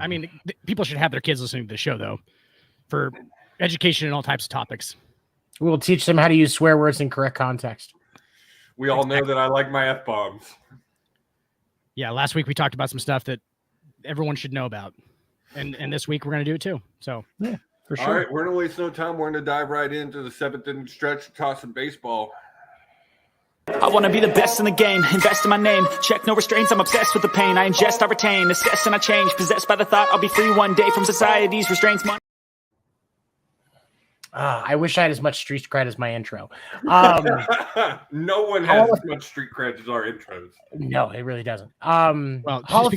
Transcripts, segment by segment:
I mean, people should have their kids listening to the show though, for education and all types of topics. We will teach them how to use swear words in correct context. We all know that I like my F-bombs. Yeah, last week we talked about some stuff that everyone should know about. And this week we're going to do it too. So, yeah, for sure. All right, we're going to waste no time. We're going to dive right into the 7th inning stretch, tossing baseball. I want to be the best in the game, invest in my name, check no restraints, I'm obsessed with the pain, I ingest, I retain, assess and I change, possessed by the thought I'll be free one day from society's restraints. I wish I had as much street cred as my intro. No one has as much street cred as our intros. No, it really doesn't. Well, Hall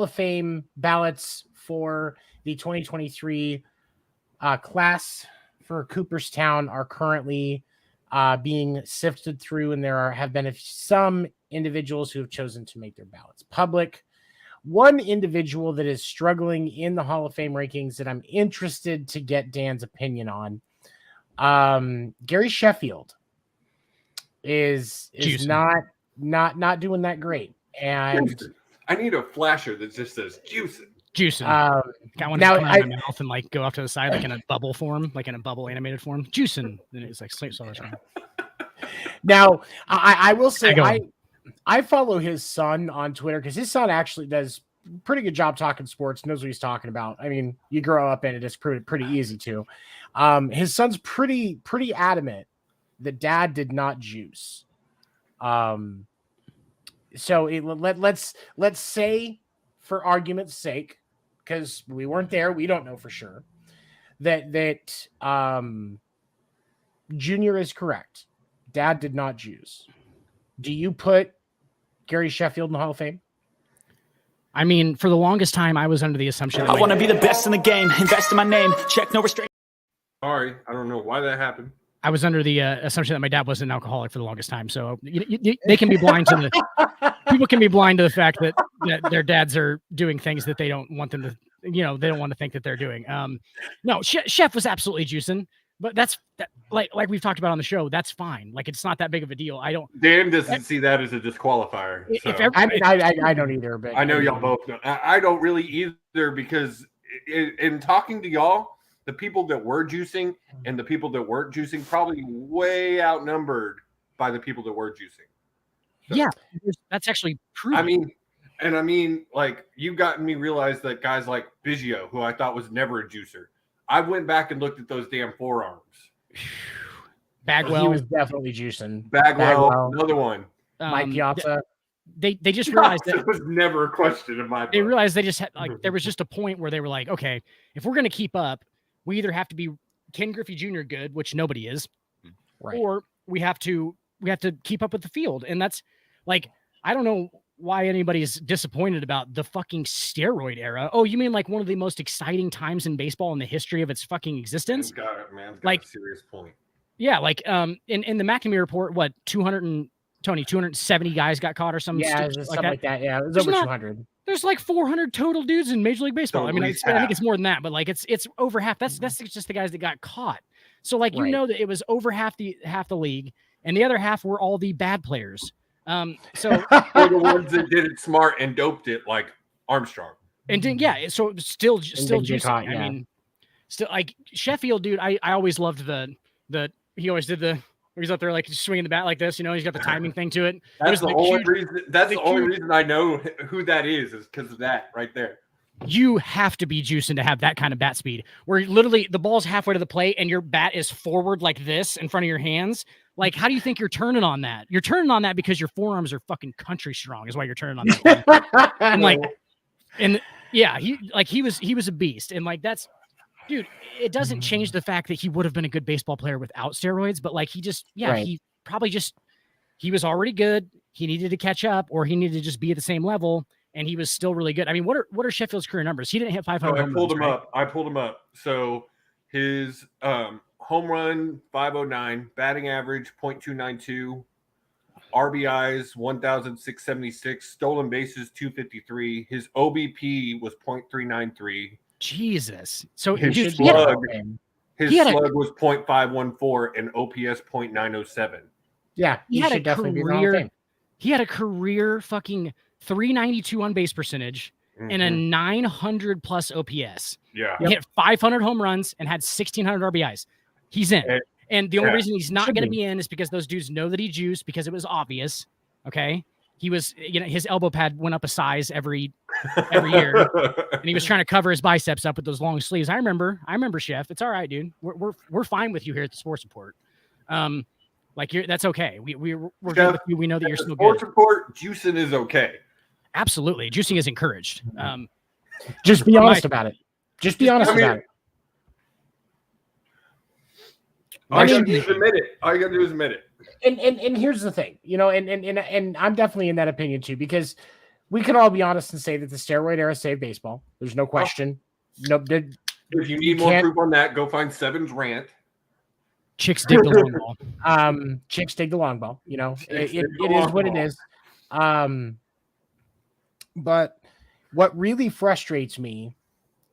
of Fame ballots for the 2023 class for Cooperstown are currently being sifted through, and there have been some individuals who have chosen to make their ballots public. One individual that is struggling in the Hall of Fame rankings that I'm interested to get Dan's opinion on, Gary Sheffield is not doing that great. And I need a flasher that just says juicing. Juicing. Got one now in my mouth and like go off to the side like in a bubble form, like in a bubble animated form. Juicing. And it's like sleep so much. Now I will say I follow his son on Twitter because his son actually does a pretty good job talking sports, knows what he's talking about. I mean, you grow up in it, it's pretty easy to. His son's pretty adamant that dad did not juice. So let's say, for argument's sake, because we weren't there, we don't know for sure, that Junior is correct. Dad did not juice. Do you put Gary Sheffield in the Hall of Fame? I mean, for the longest time, I was under the assumption that I want to be the best in the game, invest in my name, check no restraints. Sorry, I don't know why that happened. I was under the assumption that my dad wasn't an alcoholic for the longest time. So they can be blind to people can be blind to the fact that their dads are doing things that they don't want them to, they don't want to think that they're doing. No, Chef was absolutely juicing. But like we've talked about on the show, that's fine. Like, it's not that big of a deal. Dan doesn't see that as a disqualifier. So. I don't either. But I know y'all both know. I don't really either, because in talking to y'all, the people that were juicing and the people that weren't juicing probably way outnumbered by the people that were juicing. So, yeah, that's actually true. I mean, like, you've gotten me realize that guys like Biggio, who I thought was never a juicer, I went back and looked at those damn forearms. Bagwell, he was definitely juicing. Bagwell, another one. Mike Piazza. They just realized that it was never a question in my book. They realized they just had, like, there was just a point where they were like, okay, if we're going to keep up, we either have to be Ken Griffey Jr. good, which nobody is, right, or we have to keep up with the field. And that's like, I don't know why anybody's disappointed about the fucking steroid era. Oh, you mean like one of the most exciting times in baseball in the history of its fucking existence? Man's got like a serious point. Yeah, like in the McNamee report, what 270 guys got caught or something? Yeah, something like that. Yeah, it was over 200. There's like 400 total dudes in Major League Baseball. So I think it's more than that, but like it's over half. That's just the guys that got caught. So like, you know that it was over half the league, and the other half were all the bad players. So or the ones that did it smart and doped it, like Armstrong. And didn't, so still juicing. Caught, yeah. I mean, still, like, Sheffield, dude. I always loved the he always did where he's up there like swinging the bat like this. He's got the timing thing to it. That's the only reason. That's the only reason I know who that is because of that right there. You have to be juicing to have that kind of bat speed, where literally the ball's halfway to the plate and your bat is forward like this in front of your hands. Like, how do you think you're turning on that? You're turning on that because your forearms are fucking country strong, is why you're turning on that. and he was a beast. And like, that's, dude, it doesn't change the fact that he would have been a good baseball player without steroids, but like, he was already good. He needed to catch up, or he needed to just be at the same level. And he was still really good. I mean, what are Sheffield's career numbers? He didn't hit 500. I pulled him up. So his home run 509, batting average .292, RBIs 1,676, stolen bases 253. His OBP was .393. Jesus. So his slug was .514 and OPS .907. Yeah, he had a career fucking 392 on base percentage, and a 900 plus OPS. Yeah. He hit 500 home runs and had 1,600 RBIs. He's in. And the only reason he's not going to be in is because those dudes know that he juiced, because it was obvious. Okay. He was, his elbow pad went up a size every year, and he was trying to cover his biceps up with those long sleeves. I remember, Chef. It's all right, dude. We're fine with you here at the Sports Report. That's okay. We're Chef, good with you. We know that you're still Sports good. Report, juicing is okay. Absolutely, juicing is encouraged. Just be honest about it. Just be honest about it. All you gotta do is admit it. All you gotta do is admit it. And here's the thing, and I'm definitely in that opinion too, because we can all be honest and say that the steroid era saved baseball. There's no question. If you need more proof on that, go find Seven's rant. Chicks dig the long ball. Chicks dig the long ball. It is what it is. But what really frustrates me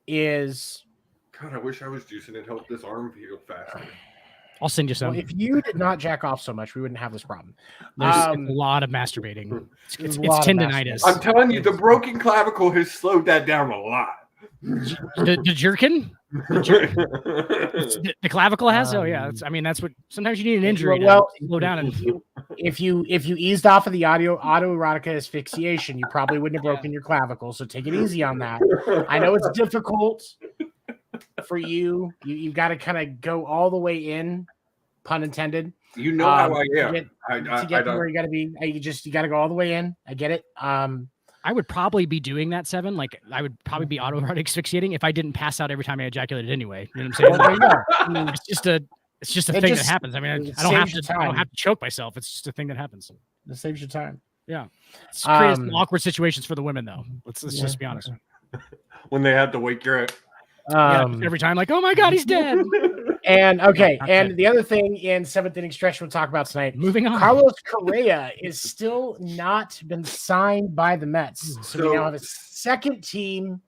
is, God, I wish I was juicing and help this arm heal faster. I'll send you some. Well, if you did not jack off so much, we wouldn't have this problem. There's a lot of masturbating. It's tendinitis. I'm telling you, the broken clavicle has slowed that down a lot. The jerkin? The clavicle has? Oh yeah. That's what sometimes you need an injury to slow down. And if you eased off of the autoerotic asphyxiation, you probably wouldn't have broken your clavicle. So take it easy on that. I know it's difficult for you. You got to kind of go all the way in, pun intended. You know how I am. To get to where you got to be. You got to go all the way in. I get it. I would probably be doing that, Seven. Like, I would probably be autoerotic asphyxiating if I didn't pass out every time I ejaculated anyway. You know what I'm saying? It's just a thing that happens. I don't have to choke myself. It's just a thing that happens. It saves your time. Yeah. It's creates some awkward situations for the women, though. Let's just be honest. When they have to wake your every time, like, oh my God, he's dead. And the other thing in seventh inning stretch we'll talk about tonight. Moving on, Carlos Correa is still not been signed by the Mets, so we now have a second team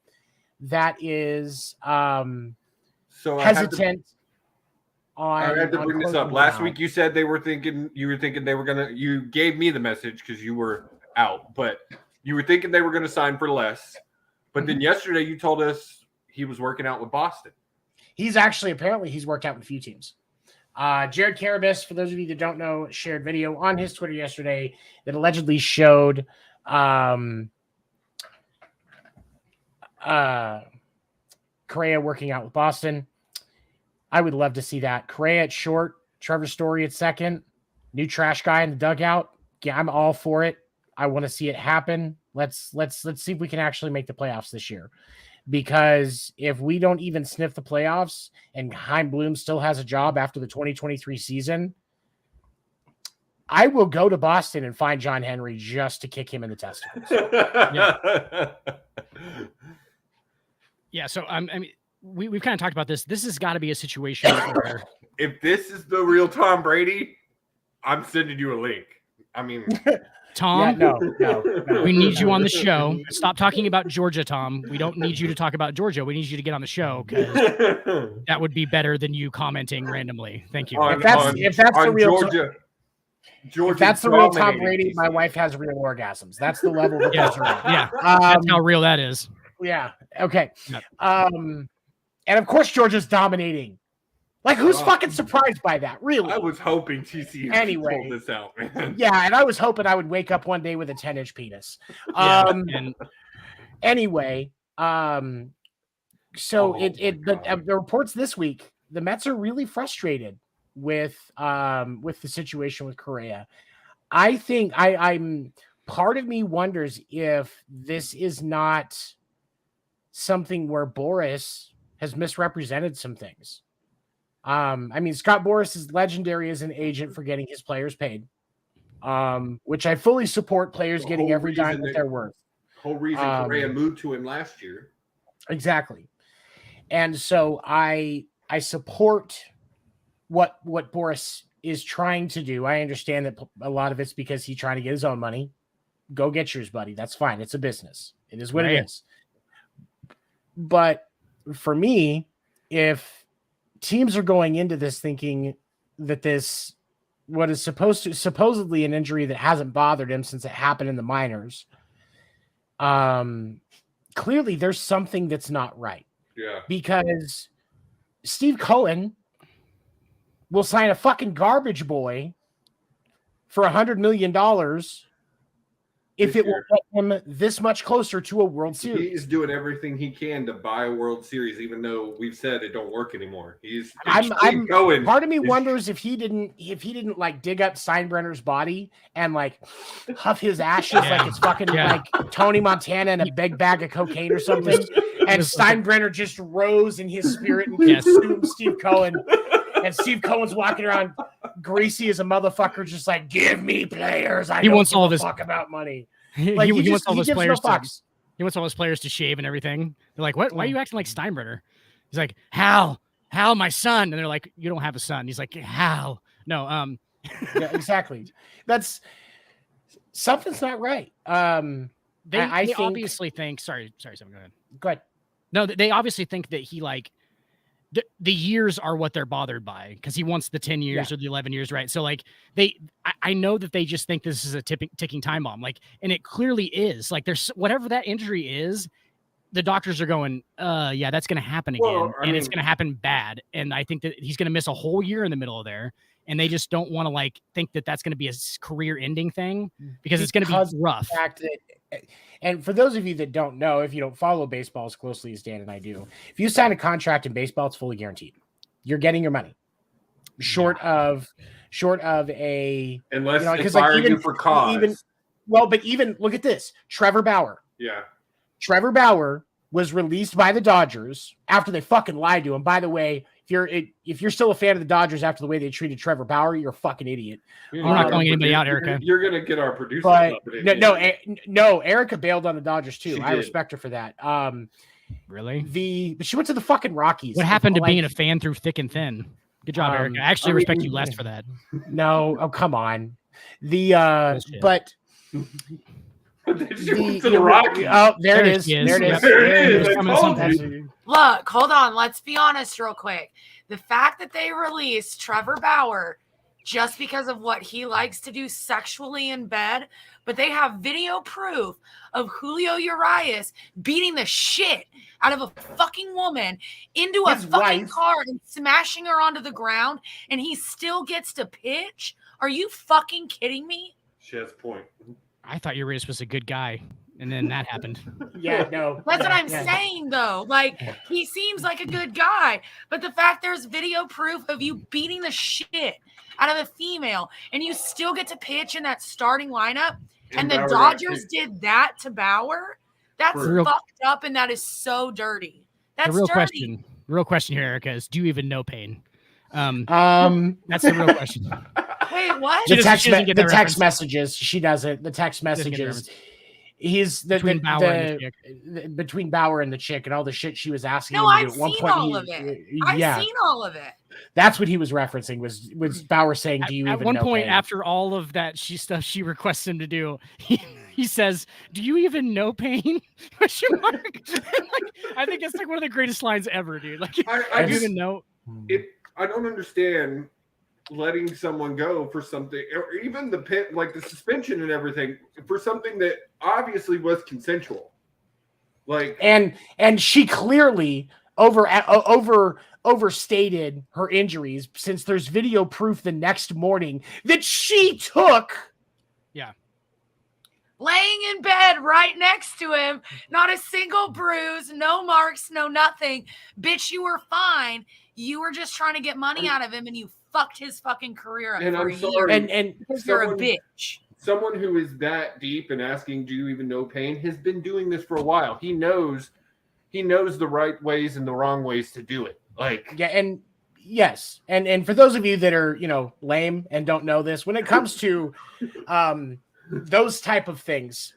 that is hesitant. I had to bring this up. Last week you said you were thinking they were gonna. You gave me the message because you were out, but you were thinking they were gonna sign for less. But then yesterday you told us he was working out with Boston. He's apparently worked out with a few teams. Jared Carabas, for those of you that don't know, shared video on his Twitter yesterday that allegedly showed Correa working out with Boston. I would love to see that. Correa at short, Trevor Story at second, new trash guy in the dugout. Yeah, I'm all for it. I want to see it happen. Let's see if we can actually make the playoffs this year. Because if we don't even sniff the playoffs and Chaim Bloom still has a job after the 2023 season, I will go to Boston and find John Henry just to kick him in the testicles. Yeah. So we've kind of talked about this. This has got to be a situation where if this is the real Tom Brady, I'm sending you a link. Tom, no. We need you on the show. Stop talking about Georgia, Tom. We don't need you to talk about Georgia. We need you to get on the show because that would be better than you commenting randomly. Thank you. If that's the real Tom Brady, my wife has real orgasms. That's the level that those are at. Yeah, that's how real that is. Yeah. Okay. And of course, Georgia's dominating. Like, who's fucking surprised by that? Really? I was hoping TCU pulled this out, man. Yeah, and I was hoping I would wake up one day with a 10-inch penis. Anyway, so the reports this week, the Mets are really frustrated with the situation with Correa. I think I'm part of me wonders if this is not something where Boris has misrepresented some things. Scott Boras is legendary as an agent for getting his players paid, which I fully support. Players getting every dime that they're worth. Whole reason Correa moved to him last year. Exactly. And so I support what Boras is trying to do. I understand that a lot of it's because he's trying to get his own money. Go get yours, buddy. That's fine. It's a business. It is what it is. But for me, if teams are going into this thinking that this, what is supposedly an injury that hasn't bothered him since it happened in the minors, clearly there's something that's not right. Yeah. Because Steve Cohen will sign a fucking garbage boy for $100 million if it will get him this much closer to a World Series. He's doing everything he can to buy a World Series, even though we've said it don't work anymore. I'm going. Part of me wonders if he didn't like dig up Steinbrenner's body and like huff his ashes like it's fucking like Tony Montana in a big bag of cocaine or something. And Steinbrenner just rose in his spirit and consumed Steve Cohen. And Steve Cohen's walking around greasy as a motherfucker, just like, give me players. He wants all of his fuck about money. Like he wants all his players he wants all his players to shave and everything. They're like, what? Why are you acting like Steinbrenner? He's like, Hal, my son. And they're like, you don't have a son. He's like, Hal. No, yeah, exactly. That's something's not right. They think, obviously think. Sorry, Sam. Go ahead. Go ahead. No, they obviously think that he like the years are what they're bothered by because he wants the 10 years or the 11 years, right? So like I know that they just think this is a ticking time bomb, like, and it clearly is. Like there's whatever that injury is, the doctors are going, yeah, that's going to happen again, it's going to happen bad, and I think that he's going to miss a whole year in the middle of there, and they just don't want to like think that that's going to be a career-ending thing because it's going to be rough. And for those of you that don't know, if you don't follow baseball as closely as Dan and I do, if you sign a contract in baseball, it's fully guaranteed. You're getting your money. Short of a unless they fire you for cause. But even look at this. Trevor Bauer. Yeah. Trevor Bauer was released by the Dodgers after they fucking lied to him. By the way, if you're still a fan of the Dodgers after the way they treated Trevor Bauer, you're a fucking idiot. I'm not calling anybody out, Erica. You're gonna get our producer. But no, Erica bailed on the Dodgers too. I respect her for that. Really? But she went to the fucking Rockies. What happened to being a fan through thick and thin? Good job, Erica. I actually respect you less for that. No, come on. But. She went to the Rockies. Oh, there it is. There it is. Look, hold on. Let's be honest real quick. The fact that they released Trevor Bauer just because of what he likes to do sexually in bed, but they have video proof of Julio Urias beating the shit out of a fucking woman into a fucking car and smashing her onto the ground, and he still gets to pitch? Are you fucking kidding me? She has a point. I thought Urias was a good guy, and then that happened. Yeah, no. That's what I'm saying, though. Like, he seems like a good guy, but the fact there's video proof of you beating the shit out of a female, and you still get to pitch in that starting lineup, and the Dodgers did that to Bauer, that's fucked up, and that is so dirty. That's the real dirty. Real question here, Erica, is do you even know pain? That's the real question. Wait, what? The text messages. She doesn't. The text messages. He's between Bauer and the chick and all the shit she was asking. No, I've seen all of it. I've seen all of it. That's what he was referencing. Was Bauer saying, "Do you even know?" At one point, after all of that stuff she requests him to do, he says, "Do you even know pain?" Question mark. I think it's like one of the greatest lines ever, dude. Like, I don't even know. I don't understand letting someone go for something, or even the pit, like the suspension and everything, for something that obviously was consensual. Like, and she clearly overstated her injuries, since there's video proof the next morning that she took. Yeah. Laying in bed right next to him, not a single bruise, no marks, no nothing. Bitch, you were fine. You were just trying to get money out of him, and you fucked his fucking career up for a year. And because you're a bitch. Someone who is that deep and asking, "Do you even know pain?" has been doing this for a while. He knows the right ways and the wrong ways to do it. Like, yeah, and yes, and for those of you that are lame and don't know this, when it comes to those type of things,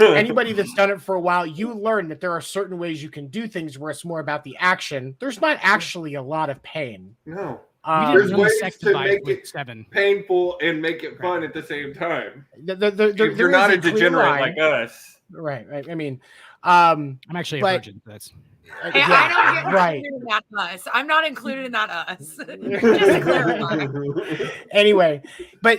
anybody that's done it for a while, you learn that there are certain ways you can do things where it's more about the action. There's not actually a lot of pain. No. There's ways to make it painful and make it fun at the same time. If you're not a degenerate like us. Right. I mean, I'm actually a virgin. That's I don't get included in that us. I'm not included in that us. Just to clarify. Anyway, but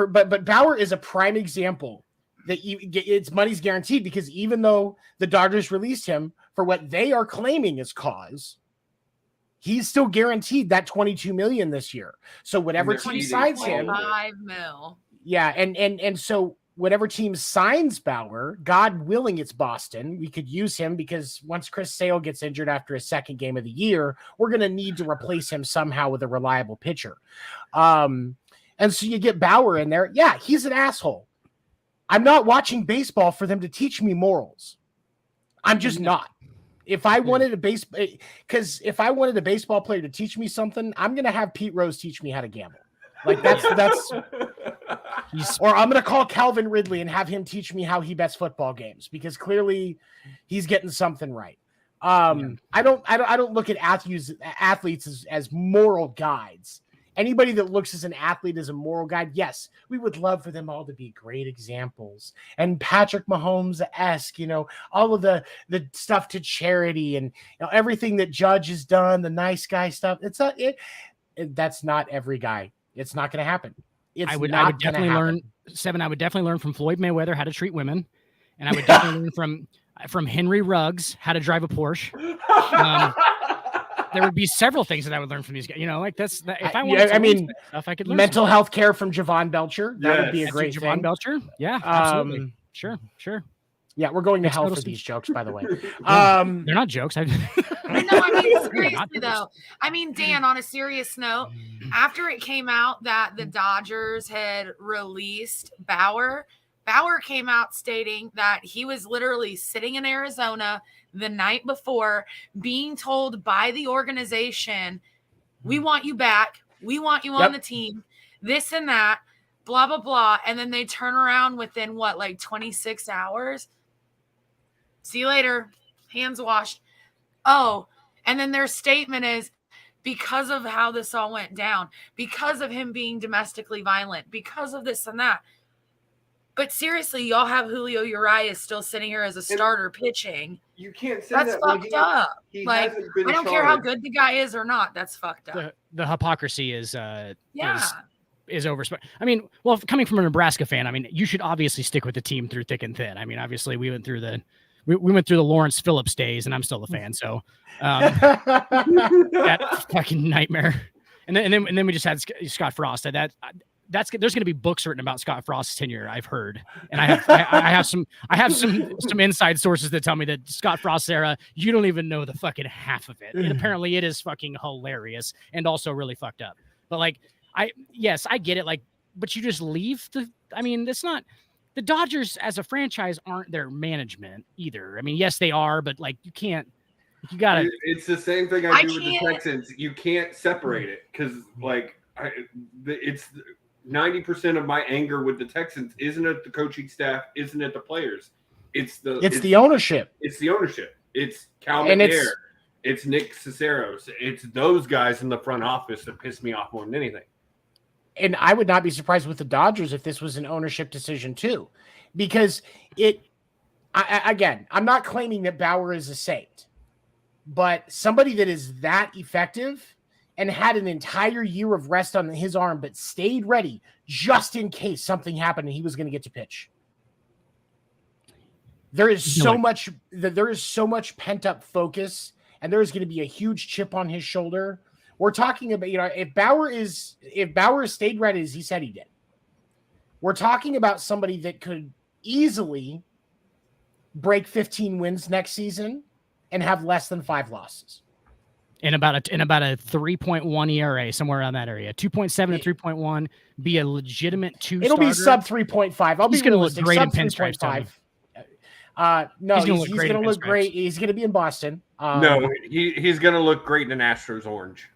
but Bauer is a prime example. that it's money's guaranteed, because even though the Dodgers released him for what they are claiming is cause, he's still guaranteed that $22 million this year. So whatever team signs him, $5 million. yeah, and so whatever team signs Bauer, God willing, it's Boston. We could use him because once Chris Sale gets injured after his second game of the year, we're going to need to replace him somehow with a reliable pitcher. And so you get Bauer in there. Yeah, he's an asshole. I'm not watching baseball for them to teach me morals. I'm just not. If I wanted a baseball player to teach me something, I'm going to have Pete Rose teach me how to gamble. Like that's or I'm going to call Calvin Ridley and have him teach me how he bets football games, because clearly he's getting something right. I don't look at athletes as moral guides. Anybody that looks as an athlete as a moral guide, yes, we would love for them all to be great examples. And Patrick Mahomes-esque, all of the stuff to charity and everything that Judge has done, the nice guy stuff. That's not every guy. It's not going to happen. I would definitely learn from Floyd Mayweather how to treat women, and I would definitely learn from Henry Ruggs how to drive a Porsche. There would be several things that I would learn from these guys. If I wanted stuff, I could learn mental health care from Javon Belcher. That would be a great Javon thing. Belcher. Yeah, absolutely. Sure. Yeah, we're going to hell for these jokes, by the way. They're not jokes. No, seriously though. Dan, on a serious note, after it came out that the Dodgers had released Bauer came out stating that he was literally sitting in Arizona the night before, being told by the organization, we want you back. We want you on the team, this and that, blah, blah, blah. And then they turn around within 26 hours. See you later. Hands washed. Oh, and then their statement is, because of how this all went down, because of him being domestically violent, because of this and that. But seriously, y'all have Julio Urias still sitting here as a starter pitching. You can't say that's that. Fucked up. I don't care how good the guy is or not. That's fucked up. The hypocrisy is over. Coming from a Nebraska fan, you should obviously stick with the team through thick and thin. Obviously we went through the Lawrence Phillips days, and I'm still a fan. So that fucking nightmare. And then we just had Scott Frost. There's going to be books written about Scott Frost's tenure, I've heard, and I have some inside sources that tell me that Scott Frost's era, you don't even know the fucking half of it. And apparently, it is fucking hilarious and also really fucked up. But I get it. But you just leave it's not. The Dodgers as a franchise aren't their management either. Yes, they are, but you can't. You gotta. It's the same thing I do with the Texans. You can't separate it because it's 90% of my anger with the Texans isn't it the coaching staff, isn't it the players? It's the ownership. It's the ownership. It's Cal McNair. It's Nick Ciceros. It's those guys in the front office that piss me off more than anything. And I would not be surprised with the Dodgers if this was an ownership decision too, because I'm not claiming that Bauer is a saint, but somebody that is that effective and had an entire year of rest on his arm, but stayed ready just in case something happened and he was going to get to pitch. There is so much pent up focus, and there is going to be a huge chip on his shoulder. We're talking about, if Bauer stayed ready as he said he did, we're talking about somebody that could easily break 15 wins next season and have less than 5 losses. In about a 3.1 ERA, somewhere around that area, 2.7 to 3.1, be a legitimate 2-starter. It'll be sub 3.5. I'll be going to look great in sub pinstripes. No, he's going to look great. He's going to be in Boston. No, he's going to look great in Astros orange.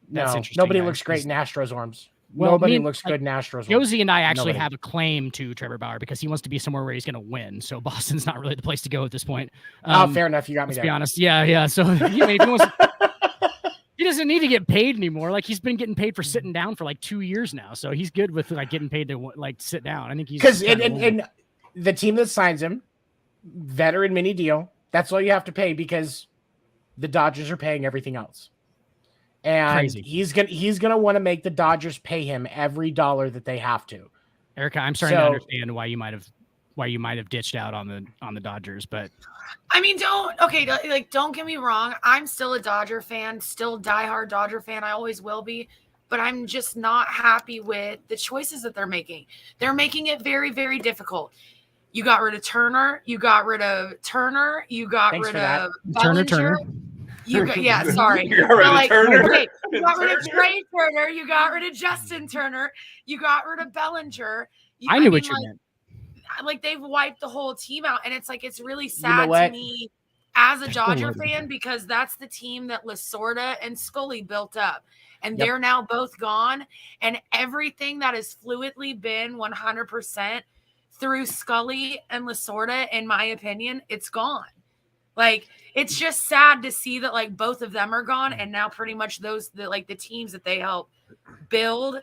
No, nobody looks great in Astros orange. Nobody looks good in Astros. Josie and I actually have a claim to Trevor Bauer because he wants to be somewhere where he's going to win. So Boston's not really the place to go at this point. Fair enough. You got me there. Let's be honest. Yeah. So he doesn't need to get paid anymore. He's been getting paid for sitting down for 2 years now. So he's good with getting paid to sit down. I think he's because and the team that signs him, veteran mini deal. That's all you have to pay because the Dodgers are paying everything else. And crazy. He's gonna want to make the Dodgers pay him every dollar that they have to. Erica, I'm starting to understand why you might have why you might have ditched out on the Dodgers, but I mean, don't get me wrong. I'm still a Dodger fan, still diehard Dodger fan. I always will be, but I'm just not happy with the choices that they're making. They're making it very, very difficult. You got rid of Turner. You got rid of Turner. You got rid of Bellinger. Turner. You got, sorry. You got rid of Turner. Okay, you got rid of Trey Turner. You got rid of Justin Turner. You got rid of Bellinger. I knew what you meant. Like they've wiped the whole team out, and it's like it's really sad to me as a Dodger fan because that's the team that Lasorda and Scully built up, and they're now both gone. And everything that has fluidly been 100% through Scully and Lasorda, in my opinion, it's gone. Like it's just sad to see that like both of them are gone, and now pretty much the teams that they helped build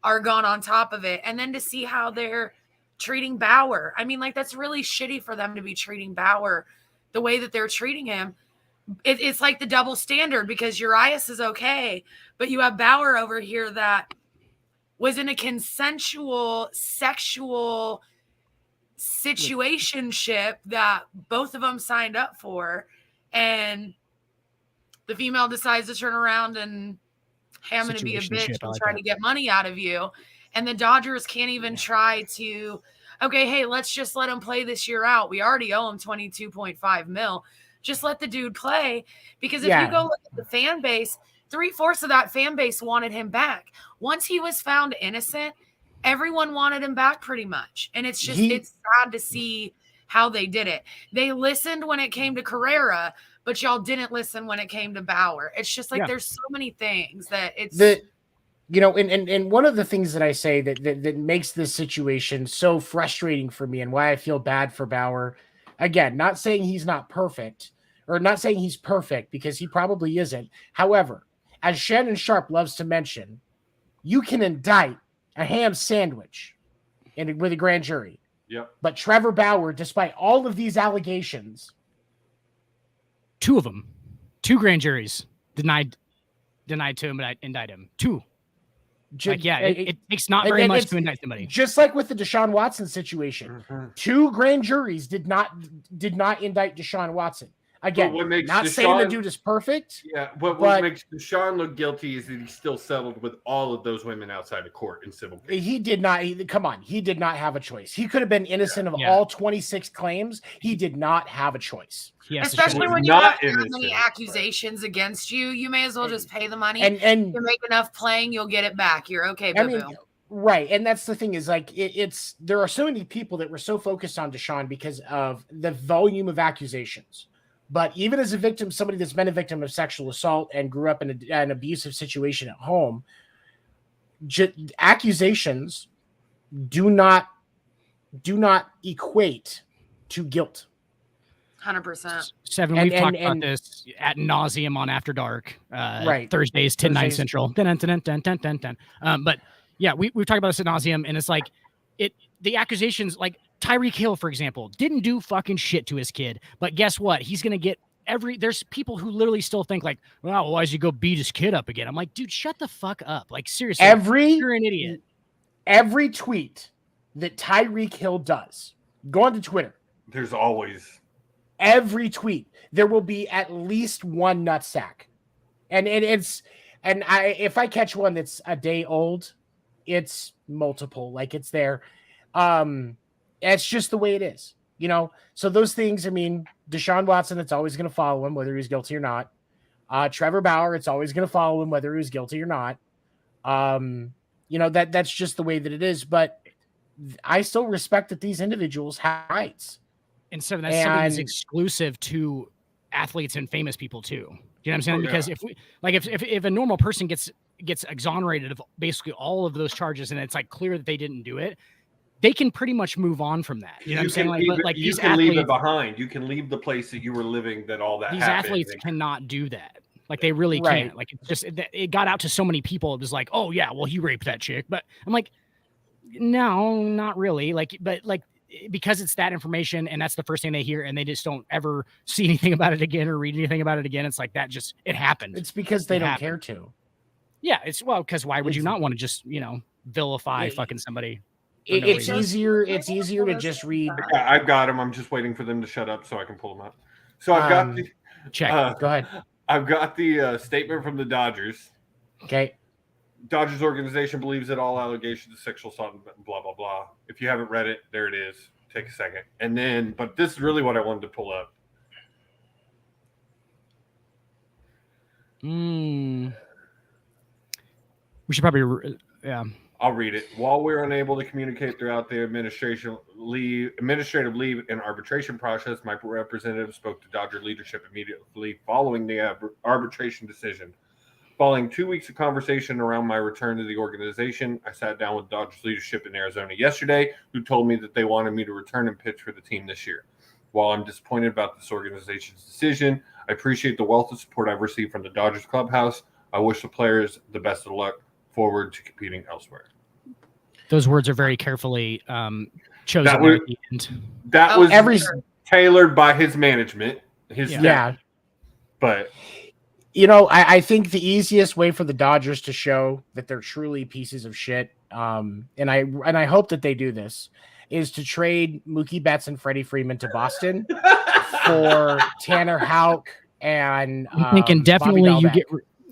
are gone on top of it, and then to see how they're treating Bauer. I mean, like that's really shitty for them to be treating Bauer the way that they're treating him. It's like the double standard because Urias is okay, but you have Bauer over here that was in a consensual sexual situationship that both of them signed up for, and the female decides to turn around and hey, I'm going to be a bitch and try to get money out of you. And the Dodgers can't even try to, okay, hey, let's just let him play this year out. We already owe him $22.5 million. Just let the dude play. Because if you go look at the fan base, 3/4 of that fan base wanted him back. Once he was found innocent, everyone wanted him back pretty much. And it's just, it's sad to see how they did it. They listened when it came to Carrera, but y'all didn't listen when it came to Bauer. It's just like there's so many things that it's and one of the things that I say that makes this situation so frustrating for me and why I feel bad for Bauer, again, not saying he's not perfect or not saying he's perfect because he probably isn't. However, as Shannon Sharp loves to mention, you can indict a ham sandwich with a grand jury. Yep. But Trevor Bauer, despite all of these allegations, two of them, two grand juries denied to him, but I indict him. Two. It takes not very much to indict somebody. Just like with the Deshaun Watson situation, two grand juries did not indict Deshaun Watson. Again, not saying the dude is perfect. Yeah, what makes Deshaun look guilty is that he still settled with all of those women outside of court in civil cases. He did not. He did not have a choice. He could have been innocent of all 26 claims. He did not have a choice. Especially when you have that many accusations against you, you may as well just pay the money. And you make enough playing, you'll get it back. You're okay, boo-boo. Right, and that's the thing is like it's there are so many people that were so focused on Deshaun because of the volume of accusations. But even as a victim, somebody that's been a victim of sexual assault and grew up in an abusive situation at home, accusations do not equate to guilt. 100%. Seven, we've talked about this ad nauseum on After Dark. Right. Thursdays, 10/9 Central. But yeah, we've talked about this ad nauseum, and it's like the accusations, like Tyreek Hill, for example, didn't do fucking shit to his kid, but guess what? He's gonna get there's people who literally still think like, well, why does he go beat his kid up again? I'm like, dude, shut the fuck up. Like, seriously, you're an idiot. Every tweet that Tyreek Hill does, go onto Twitter. There's always every tweet there will be at least one nutsack, and if I catch one that's a day old, it's multiple. Like it's there. It's just the way it is, So those things, I mean, Deshaun Watson, it's always going to follow him, whether he's guilty or not. Trevor Bauer, it's always going to follow him, whether he's guilty or not. That's just the way that it is. But I still respect that these individuals have rights. And so that's something that's exclusive to athletes and famous people too. Do you know what I'm saying? Because if a normal person gets exonerated of basically all of those charges, and it's like clear that they didn't do it, they can pretty much move on from that. You know what I'm saying? You can leave it behind. You can leave the place that you were living that all that these happened. Athletes cannot do that. Like they really can't. Like it's just it got out to so many people. It was like, oh yeah, well he raped that chick. But I'm like, no, not really. Because it's that information and that's the first thing they hear, and they just don't ever see anything about it again or read anything about it again. It's like that it happened. It's because they don't care to. Yeah, because why would you not want to just vilify fucking somebody? no It's reason. easier. It's easier to just read. Yeah, I've got them. I'm just waiting for them to shut up so I can pull them up. So I've got the Check. Go ahead. I've got the statement from the Dodgers. Okay. Dodgers organization believes that all allegations of sexual assault and blah blah blah. If you haven't read it, there it is. Take a second, and then. But this is really what I wanted to pull up. We should probably, yeah. I'll read it. While we're unable to communicate throughout the administrative leave and arbitration process, my representative spoke to Dodger leadership immediately following the arbitration decision. Following 2 weeks of conversation around my return to the organization, I sat down with Dodgers leadership in Arizona yesterday, who told me that they wanted me to return and pitch for the team this year. While I'm disappointed about this organization's decision, I appreciate the wealth of support I've received from the Dodgers clubhouse. I wish the players the best of luck forward to competing elsewhere. Those words are very carefully chosen there at the end. That was tailored by his management. But I think the easiest way for the Dodgers to show that they're truly pieces of shit, and I hope that they do this, is to trade Mookie Betts and Freddie Freeman to Boston for Tanner Houck and I'm thinking definitely you get.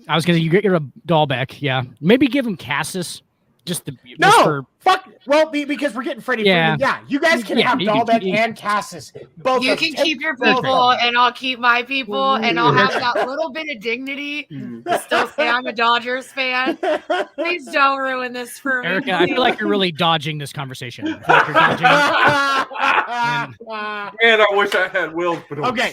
I was gonna say you get your Dahlbeck, yeah. Maybe give him Cassis. Because we're getting Freddie Freeman. Yeah, you guys can have Dahlbeck and Cassis. Both. You can keep your people, and I'll keep my people, and I'll have that little bit of dignity to still say I'm a Dodgers fan. Please don't ruin this for me. Erica, I feel like you're really dodging this conversation. I feel like you're dodging it. Man, I wish I had Will. Okay.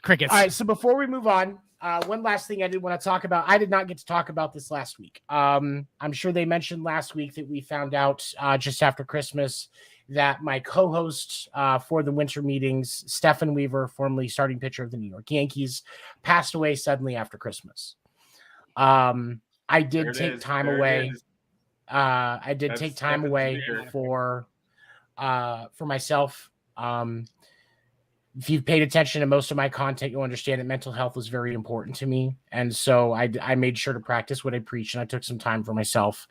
Crickets. All right, so before we move on, one last thing I did want to talk about. I did not get to talk about this last week. I'm sure they mentioned last week that we found out just after Christmas that my co-host for the winter meetings, Stephen Weaver, formerly starting pitcher of the New York Yankees, passed away suddenly after Christmas. I did take time away. I did take time away for myself. If you've paid attention to most of my content, you'll understand that mental health was very important to me. And so I made sure to practice what I preach, and I took some time for myself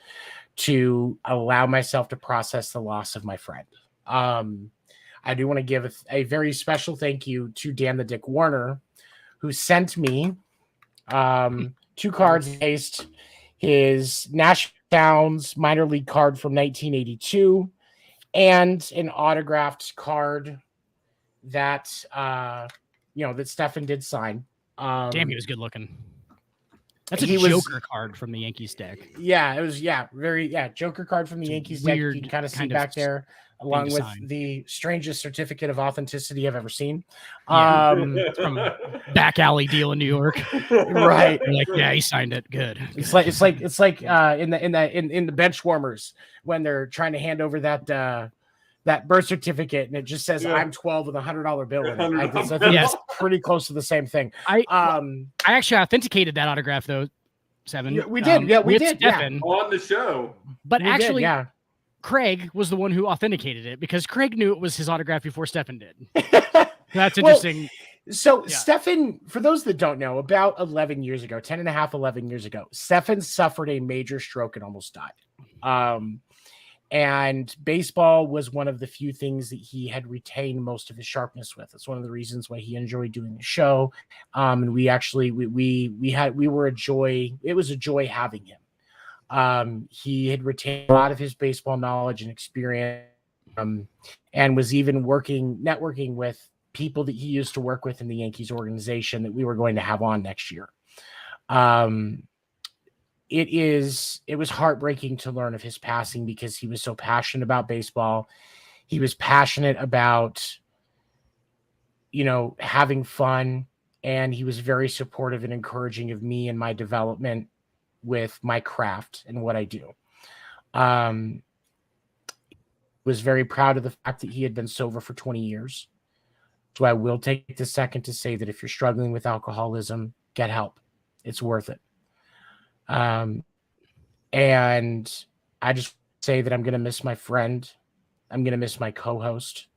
to allow myself to process the loss of my friend. I do want to give a very special thank you to Dan the Dick Warner, who sent me 2 cards based his National Downs minor league card from 1982 and an autographed card that that Stefan did sign. Damn, he was good looking. That's a Joker card from the Yankees deck. Yeah, it was Joker card from the Yankees deck. You can kind of see back there, along with the strangest certificate of authenticity I've ever seen. From a back alley deal in New York. Right. He signed it. Good. It's like in the bench warmers when they're trying to hand over that birth certificate, and it just says I'm 12 with $100 bill in it. I think it's pretty close to the same thing. I actually authenticated that autograph though, Seven. Yeah, we did. We did. Stephen, on the show. But Craig was the one who authenticated it because Craig knew it was his autograph before Stefan did. That's interesting. Stefan, for those that don't know, about 11 years ago, 10 and a half, 11 years ago, Stefan suffered a major stroke and almost died. And baseball was one of the few things that he had retained most of his sharpness with. It's one of the reasons why he enjoyed doing the show. And we actually, we were a joy. It was a joy having him. He had retained a lot of his baseball knowledge and experience, and was even networking with people that he used to work with in the Yankees organization that we were going to have on next year. It was heartbreaking to learn of his passing because he was so passionate about baseball. He was passionate about, having fun, and he was very supportive and encouraging of me and my development with my craft and what I do. Was very proud of the fact that he had been sober for 20 years. So I will take the second to say that if you're struggling with alcoholism, get help. It's worth it. And I just say that I'm going to miss my friend. I'm going to miss my co-host.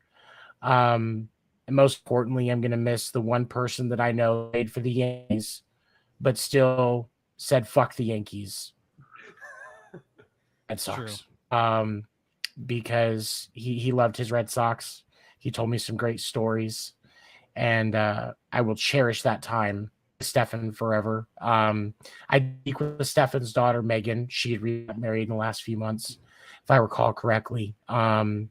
And most importantly, I'm going to miss the one person that I know played for the Yankees, but still said, fuck the Yankees. That sucks. because he loved his Red Sox. He told me some great stories, and I will cherish that time with Stefan forever. I speak with Stefan's daughter, Megan. She had got married in the last few months, if I recall correctly. And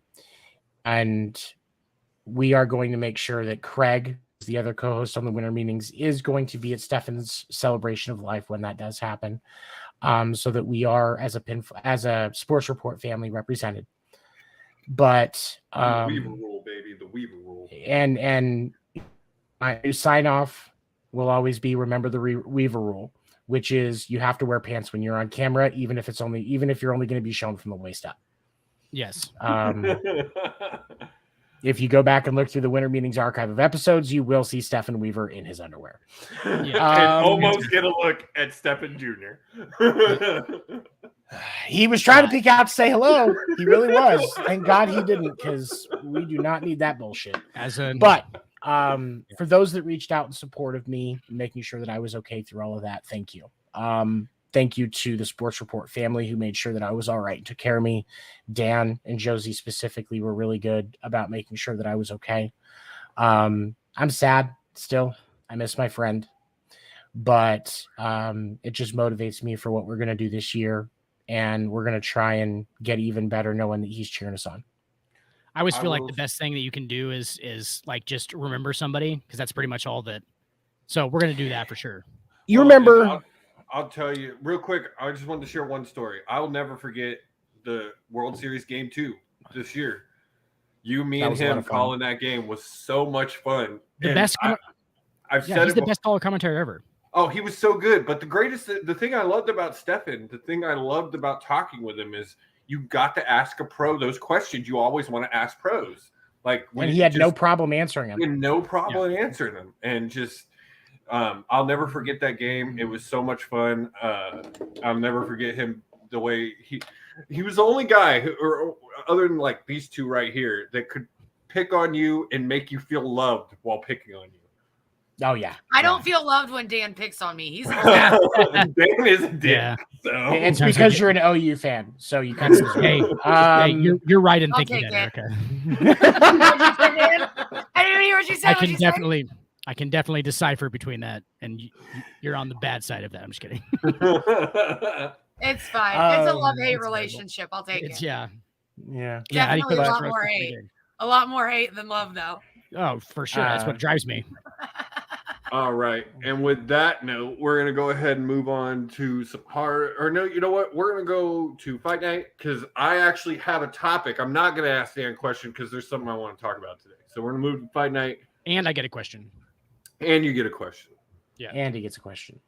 we are going to make sure that Craig, the other co-host on the Winter Meetings, is going to be at Stefan's celebration of life when that does happen, so that we are, as a Sports Report family, represented. But the Weaver rule, baby, the Weaver rule. And my sign off will always be, remember the Weaver rule, which is you have to wear pants when you're on camera, even if you're only going to be shown from the waist up. Yes. If you go back and look through the Winter Meetings archive of episodes, you will see Stefan Weaver in his underwear. And almost get a look at Stefan Jr. He was trying to peek out to say hello. He really was. Thank God he didn't, because we do not need that bullshit. But for those that reached out in support of me, making sure that I was okay through all of that, thank you. Thank you to the Sports Report family who made sure that I was all right and took care of me. Dan and Josie specifically were really good about making sure that I was okay. I'm sad still. I miss my friend. But it just motivates me for what we're going to do this year. And we're going to try and get even better knowing that he's cheering us on. I always feel like the best thing that you can do is like just remember somebody, because that's pretty much all that. So we're going to do that for sure. You remember... I'll tell you real quick. I just wanted to share one story. I'll never forget the World Series Game 2 this year. You, me, and him calling that game was so much fun. The best. He's the best color commentary ever. Oh, he was so good. But the thing I loved about Stefan, the thing I loved about talking with him is you got to ask a pro those questions you always want to ask pros. Like, and he had no problem answering them. Answering them, and just. I'll never forget that game. It was so much fun. I'll never forget him, the way he was the only guy who, or other than like these two right here, that could pick on you and make you feel loved while picking on you. Oh yeah. I don't feel loved when Dan picks on me. He's Dan is a dick. Yeah. So. It's because you're an OU fan, so you kind of hey, you're right in thinking that, Erica. I didn't hear what you said. I can definitely decipher between that, and you're on the bad side of that. I'm just kidding. It's fine. It's a love-hate relationship. I'll take it. Yeah. Definitely a lot more hate. A lot more hate than love, though. Oh, for sure. That's what drives me. All right. And with that note, we're going to go ahead and move on to some you know what? We're going to go to Fight Night, because I actually have a topic. I'm not going to ask Dan a question because there's something I want to talk about today. So we're going to move to Fight Night. And I get a question. And you get a question. Yeah. And he gets a question.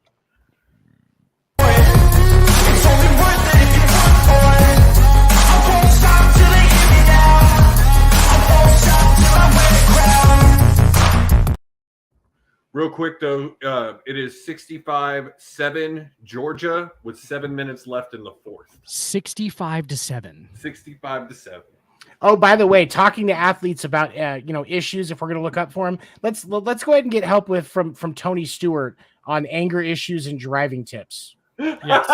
Real quick, though, it is 65-7 Georgia with 7 minutes left in the fourth. 65-7. 65-7. Oh, by the way, talking to athletes about issues, if we're going to look up for them, let's go ahead and get help from Tony Stewart on anger issues and driving tips. Yes.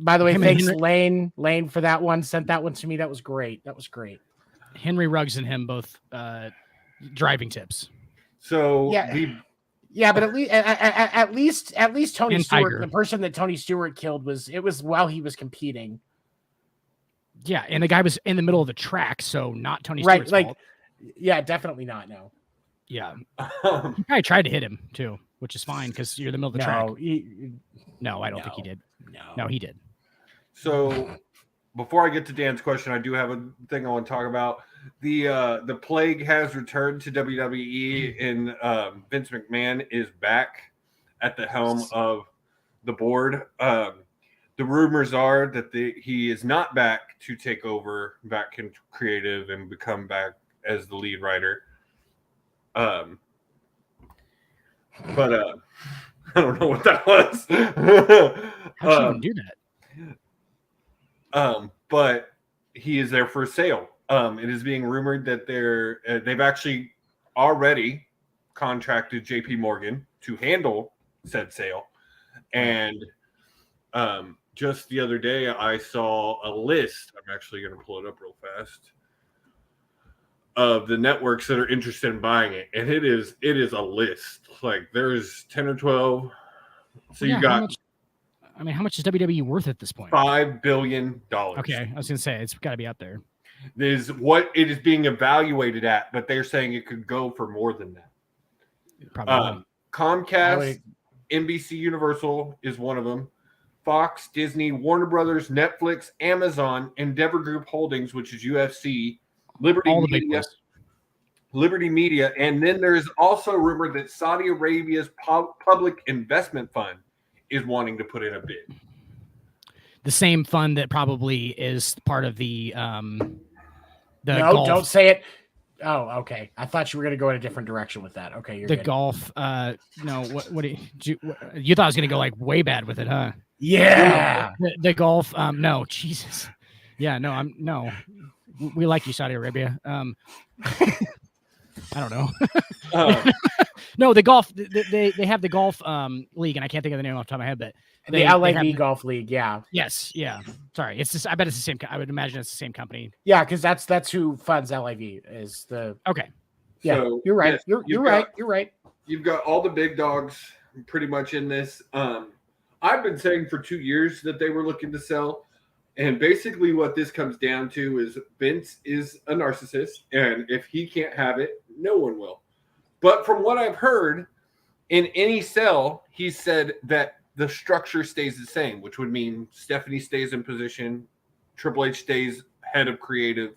By the way, thanks Lane for that one. Sent that one to me. That was great. Henry Ruggs and him both driving tips. So but at least Tony and Stewart, Tiger. the person that Tony Stewart killed, was while he was competing. Yeah, and the guy was in the middle of the track, so not Tony Stewart's fault. Yeah, definitely not. No. Yeah, he probably tried to hit him too, which is fine because you're in the middle of the track. No, I don't think he did. No, he did. So, before I get to Dan's question, I do have a thing I want to talk about. The plague has returned to WWE, and Vince McMahon is back at the helm of the board. The rumors are that he is not back to take over back in creative and become back as the lead writer. But I don't know what that was. How'd you even do that? But he is there for sale. It is being rumored that they've actually already contracted JP Morgan to handle said sale. And just the other day, I saw a list. I'm actually going to pull it up real fast of the networks that are interested in buying it, and it is a list. Like there's 10 or 12. So you got. How much is WWE worth at this point? $5 billion. Okay, I was gonna say it's got to be out there. Is what it is being evaluated at, but they're saying it could go for more than that. Probably. Comcast, NBC Universal is one of them. Fox, Disney, Warner Brothers, Netflix, Amazon, Endeavor Group Holdings, which is UFC, Liberty All the big Media, ones. Liberty Media, and then there is also a rumor that Saudi Arabia's public investment fund is wanting to put in a bid. The same fund that probably is part of the no, golf. Don't say it. Oh, okay. I thought you were going to go in a different direction with that. Okay, you're the good. golf. No, what you thought I was going to go like way bad with it, huh? Yeah. The golf. No, Jesus. Yeah, no, no. We like you, Saudi Arabia. I don't know. No, the golf. They have the golf league, and I can't think of the name off the top of my head, but The LAV Golf League, yeah. Yes, yeah. Sorry, it's just. I bet it's the same. I would imagine it's the same company. Yeah, because that's who funds LAV is the. Okay. Yeah, So, you're right. yes, You're right. You're right. You've got all the big dogs pretty much in this. I've been saying for 2 years that they were looking to sell. And basically what this comes down to is Vince is a narcissist. And if he can't have it, no one will. But from what I've heard, in any sell, he said that the structure stays the same, which would mean Stephanie stays in position, Triple H stays head of creative.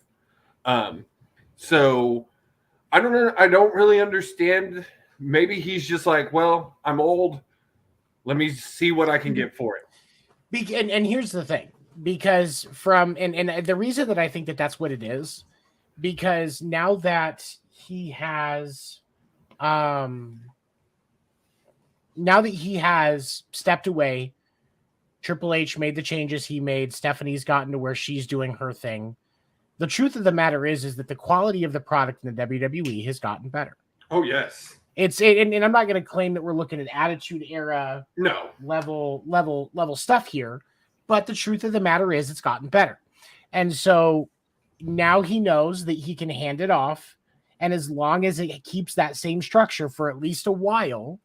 So I don't know. I don't really understand. Maybe he's just like, well, I'm old. Let me see what I can get for it. And here's the thing, because and the reason that I think that that's what it is, because now that he has, stepped away, Triple H made the changes he made. Stephanie's gotten to where she's doing her thing. The truth of the matter is that the quality of the product in the WWE has gotten better. Oh, yes. And I'm not going to claim that we're looking at Attitude Era level stuff here, but the truth of the matter is it's gotten better. And so now he knows that he can hand it off, and as long as it keeps that same structure for at least a while,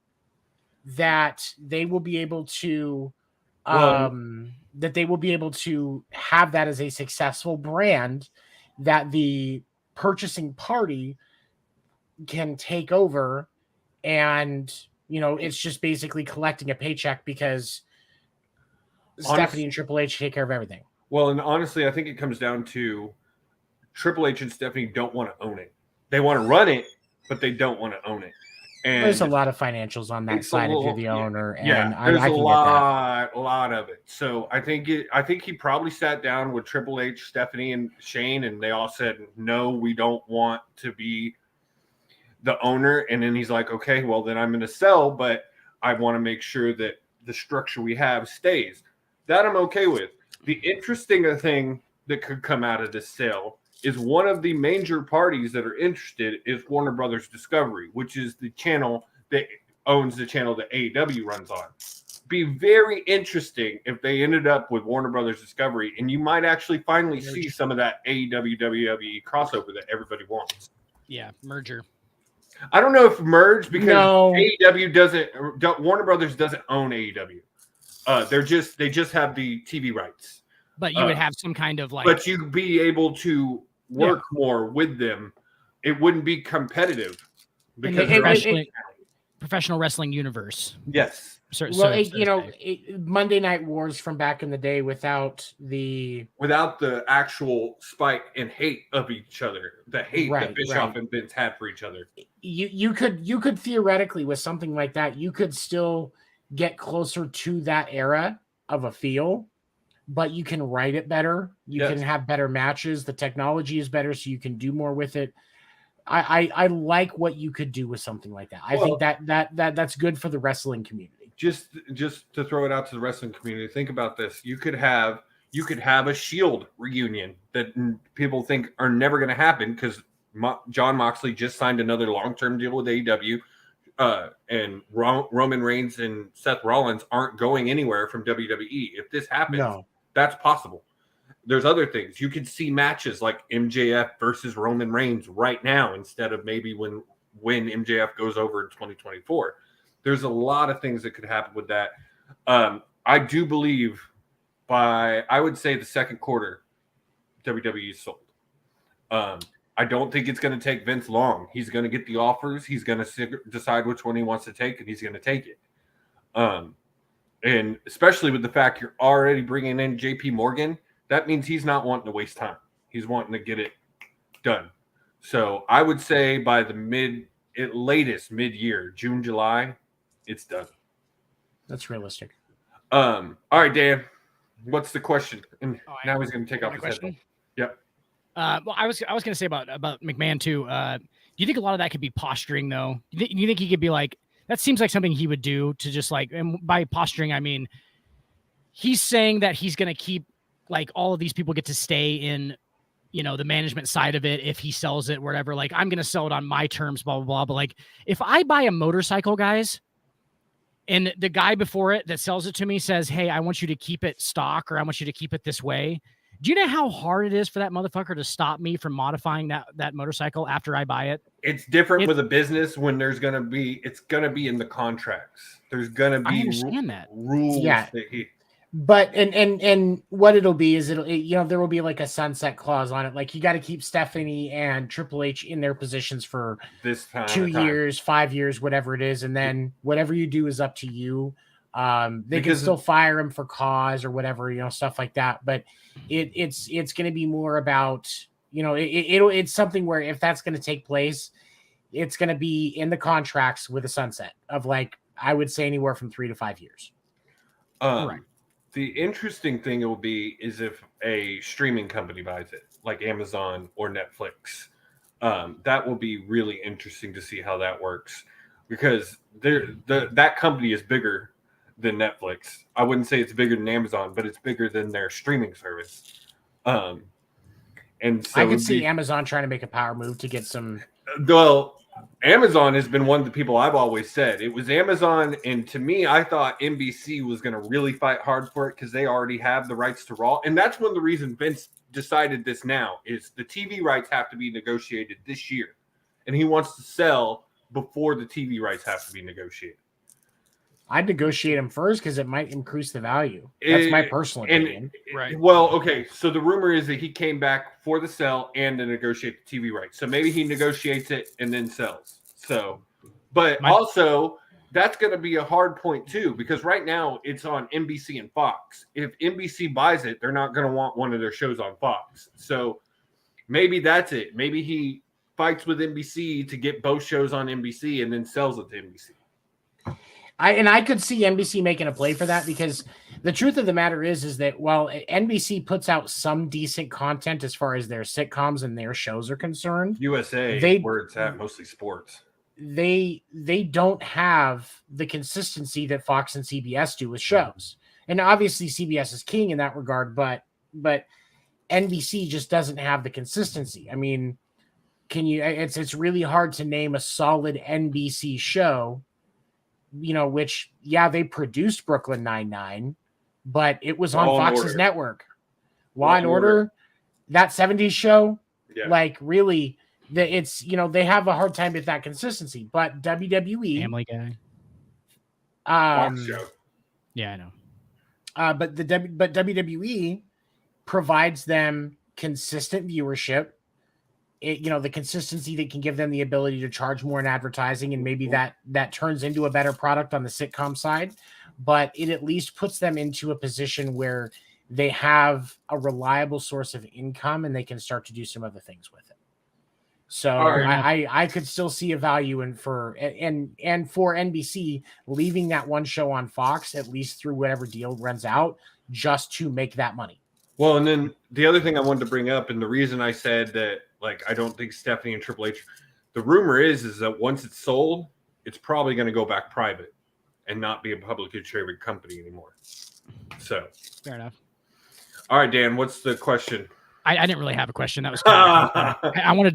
that they will be able to have that as a successful brand that the purchasing party can take over. And, it's just basically collecting a paycheck because Stephanie and Triple H take care of everything. Well, and honestly, I think it comes down to Triple H and Stephanie don't want to own it. They want to run it, but they don't want to own it. And there's a lot of financials on that side if you're the owner. And there's I a can lot of it. So I think he probably sat down with Triple H, Stephanie, and Shane, and they all said, no, we don't want to be the owner. And then he's like, okay, well, then I'm going to sell, but I want to make sure that the structure we have stays. That I'm okay with. The interesting thing that could come out of this sale is one of the major parties that are interested is Warner Brothers Discovery, which is the channel that owns the channel that AEW runs on. Be very interesting if they ended up with Warner Brothers Discovery, and you might actually finally see some of that AEW WWE crossover that everybody wants. Yeah, merger. I don't know if merge because AEW Warner Brothers doesn't own AEW. They just have the TV rights. But you would have some kind of but you'd be able to work more with them. It wouldn't be competitive because professional wrestling universe. Yes. Monday Night Wars from back in the day without the actual spike and hate of each other, the hate that Bischoff and Vince had for each other. You could theoretically, with something like that, you could still get closer to that era of a feel, but you can write it better. You can have better matches. The technology is better, so you can do more with it. I like what you could do with something like that. I think that's good for the wrestling community. Just to throw it out to the wrestling community, think about this. You could have a Shield reunion that people think are never going to happen because John Moxley just signed another long-term deal with AEW. and Roman Reigns and Seth Rollins aren't going anywhere from WWE. If this happens, that's possible. There's other things. You could see matches like MJF versus Roman Reigns right now instead of maybe when MJF goes over in 2024. There's a lot of things that could happen with that. I do believe I would say the second quarter, WWE is sold. I don't think it's going to take Vince long. He's going to get the offers. He's going to decide which one he wants to take, and he's going to take it. And especially with the fact you're already bringing in JP Morgan, that means he's not wanting to waste time. He's wanting to get it done. So I would say by the latest mid-year, June, July, it's done. That's realistic. All right, Dan, what's the question? And now he's going to take off his headphones. Yep. Well, I was going to say about McMahon too. Do you think a lot of that could be posturing though? Do you think he could be like, that seems like something he would do to just like, and by posturing, I mean, he's saying that he's going to keep like all of these people get to stay in, the management side of it. If he sells it, whatever, like I'm going to sell it on my terms, blah, blah, blah. But like, if I buy a motorcycle, guys, and the guy before it that sells it to me says, hey, I want you to keep it stock, or I want you to keep it this way. Do you know how hard it is for that motherfucker to stop me from modifying that motorcycle after I buy it? It's different with a business when it's going to be in the contracts. There's going to be rules. Yeah. But and what it'll be is there will be like a sunset clause on it. Like you got to keep Stephanie and Triple H in their positions for this time, 2 years, 5 years, whatever it is. And then whatever you do is up to you. They can still fire him for cause or whatever, stuff like that. But it's going to be more about, it's something where if that's going to take place, it's going to be in the contracts with a sunset of like, I would say anywhere from 3 to 5 years. Right. The interesting thing it will be is if a streaming company buys it, like Amazon or Netflix. That will be really interesting to see how that works, because that company is bigger than Netflix. I wouldn't say it's bigger than Amazon, but it's bigger than their streaming service. And so I could see Amazon trying to make a power move to get some. Well, Amazon has been one of the people I've always said. It was Amazon, and to me, I thought NBC was going to really fight hard for it because they already have the rights to Raw. And that's one of the reasons Vince decided this now is the TV rights have to be negotiated this year. And he wants to sell before the TV rights have to be negotiated. I'd negotiate them first because it might increase the value. That's my personal opinion. Right. Well, okay. So the rumor is that he came back for the sell and to negotiate the TV rights. So maybe he negotiates it and then sells. So, but also that's going to be a hard point too, because right now it's on NBC and Fox. If NBC buys it, they're not going to want one of their shows on Fox. So maybe that's it. Maybe he fights with NBC to get both shows on NBC and then sells it to NBC. I could see NBC making a play for that, because the truth of the matter is that while NBC puts out some decent content as far as their sitcoms and their shows are concerned, USA, where it's at, mostly sports, they don't have the consistency that Fox and CBS do with shows. And obviously CBS is king in that regard, but NBC just doesn't have the consistency. I mean, it's really hard to name a solid NBC show, which, they produced Brooklyn Nine-Nine, but it was on Fox's network. Law and Order, that 70s show, like really, it's, they have a hard time with that consistency. But WWE, Family Guy, show. Yeah, I know. But WWE provides them consistent viewership. The consistency that can give them the ability to charge more in advertising, and maybe that turns into a better product on the sitcom side, but it at least puts them into a position where they have a reliable source of income and they can start to do some other things with it. So I could still see a value for NBC leaving that one show on Fox, at least through whatever deal runs out, just to make that money. Well, and then the other thing I wanted to bring up, and the reason I said that, like, I don't think Stephanie and Triple H, the rumor is that once it's sold, it's probably going to go back private and not be a publicly traded company anymore. So fair enough. All right, Dan, what's the question? I didn't really have a question. That was kind of I wanted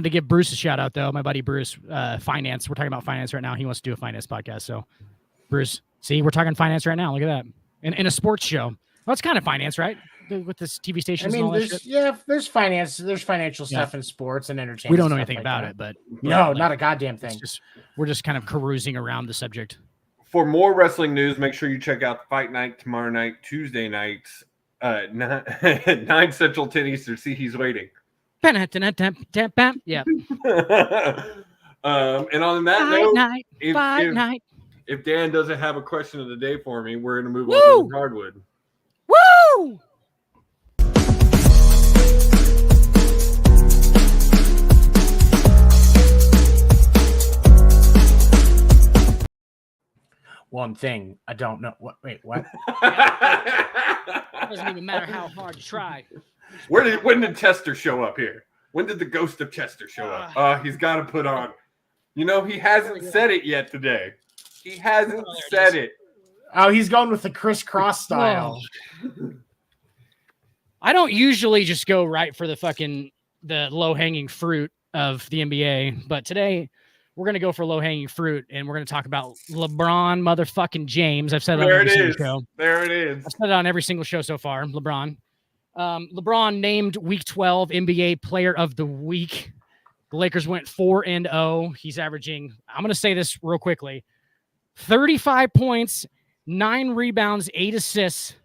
to give Bruce a shout out though. My buddy Bruce, finance. We're talking about finance right now. He wants to do a finance podcast. So Bruce, see, we're talking finance right now. Look at that. In a sports show. Well, it's kind of finance, right? With this TV stations and all that shit. There's finance, there's financial stuff in sports and entertainment. We don't know anything about it, but no, not a goddamn thing. We're just kind of carousing around the subject. For more wrestling news, make sure you check out Fight Night tomorrow night, Tuesday nights, 9 Central, 10 Eastern. See, he's waiting. Yeah. And on that note, if Dan doesn't have a question of the day for me, we're going to move on to the hardwood. Woo! One thing I don't know. Wait, what? Doesn't even matter how hard you try. When did Chester show up here? When did the ghost of Chester show up? He's got to put on. You know, he hasn't said it yet today. He hasn't said it. Oh, he's going with the crisscross style. I don't usually just go right for the low-hanging fruit of the NBA, but today we're going to go for low-hanging fruit, and we're going to talk about LeBron motherfucking James. I've said it on every single show. There it is. I've said it on every single show so far, LeBron. LeBron named Week 12 NBA Player of the Week. The Lakers went 4-0. He's averaging, I'm going to say this real quickly, 35 points, 9 rebounds, 8 assists